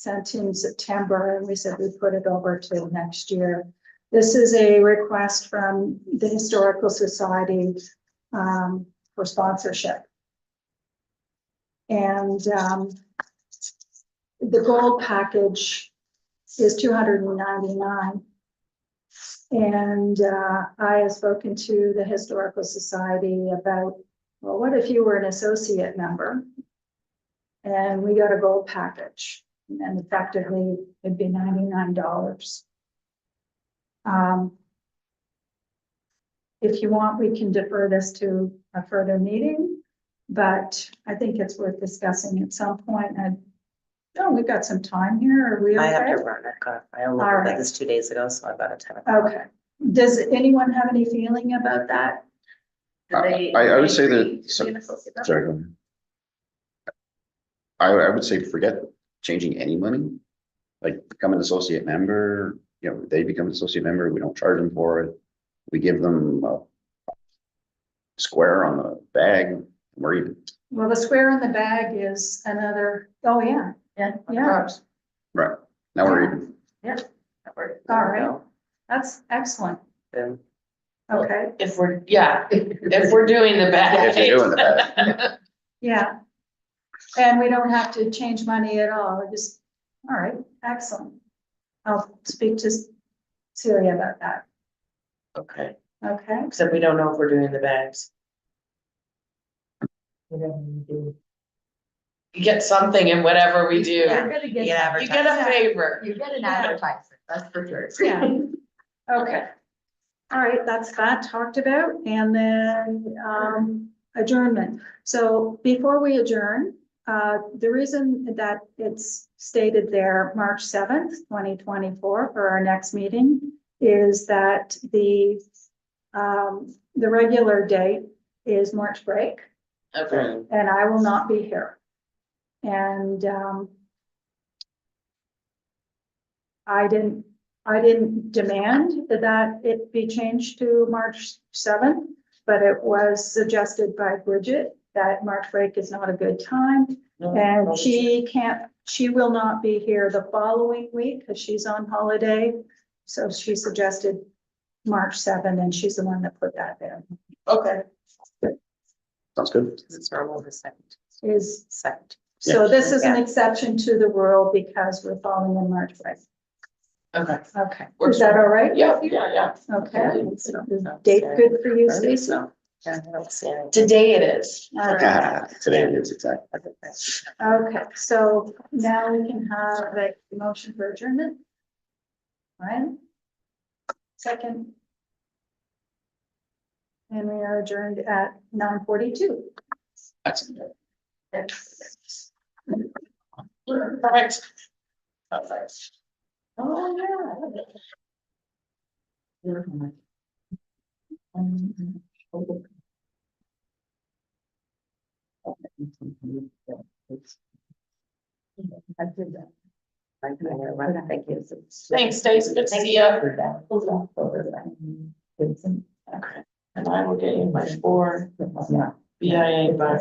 sent in September, and we said we put it over to next year. This is a request from the Historical Society for sponsorship. And the gold package is $299. And I have spoken to the Historical Society about, well, what if you were an associate member? And we got a gold package, and effectively it'd be $99. If you want, we can defer this to a further meeting, but I think it's worth discussing at some point. We've got some time here. Are we I have okay? to run. I only All looked right. at this 2 days ago, so I've got a ton. Okay. Does anyone have any feeling about that? I would say that, sorry, go ahead. I would say forget changing any money. Like become an associate member, they become an associate member, we don't charge them for it. We give them a square on the bag, we're even. Well, the square in the bag is another, oh, yeah, Yeah. yeah, Right, now we're even. all right. That's excellent. Boom. Okay, If we're doing the bag. If you're doing the bag. yeah. And we don't have to change money at all, we're just, all right, excellent. I'll speak to Celia about that, Okay, okay? except we don't know if we're doing the bags. You get something in whatever we do. You're gonna get, Yeah, You get a favor. you get an advertisement, that's for sure. Yeah. Okay. All right, that's that talked about, and then adjournment. So before we adjourn, the reason that it's stated there, March 7th, 2024, for our next meeting, is that the regular date is March break, Okay, and I will not be here. And I didn't demand that it be changed to March 7th, but it was suggested by Bridget that March break is not a good time. And she will not be here the following week because she's on holiday. So she suggested March 7th, and she's the one that put that there. okay. Sounds good. It's normal the second. Is, Second. so this is an Yeah. exception to the rule because we're following in March break. Okay. Okay, Works is that all right? Yeah, yeah. Okay, is the date good for you, Stacy? All Yeah, I don't see any. Today it is. right. Today it is exactly. Okay, so now we can have a motion for adjournment. Ryan? Second. And we are adjourned at 9:42. Excellent. Perfect. Oh, yeah. I did that. Thank you. Thanks, Stacy. Good to see you. Vincent. Okay. And I will get you my 4 BIA by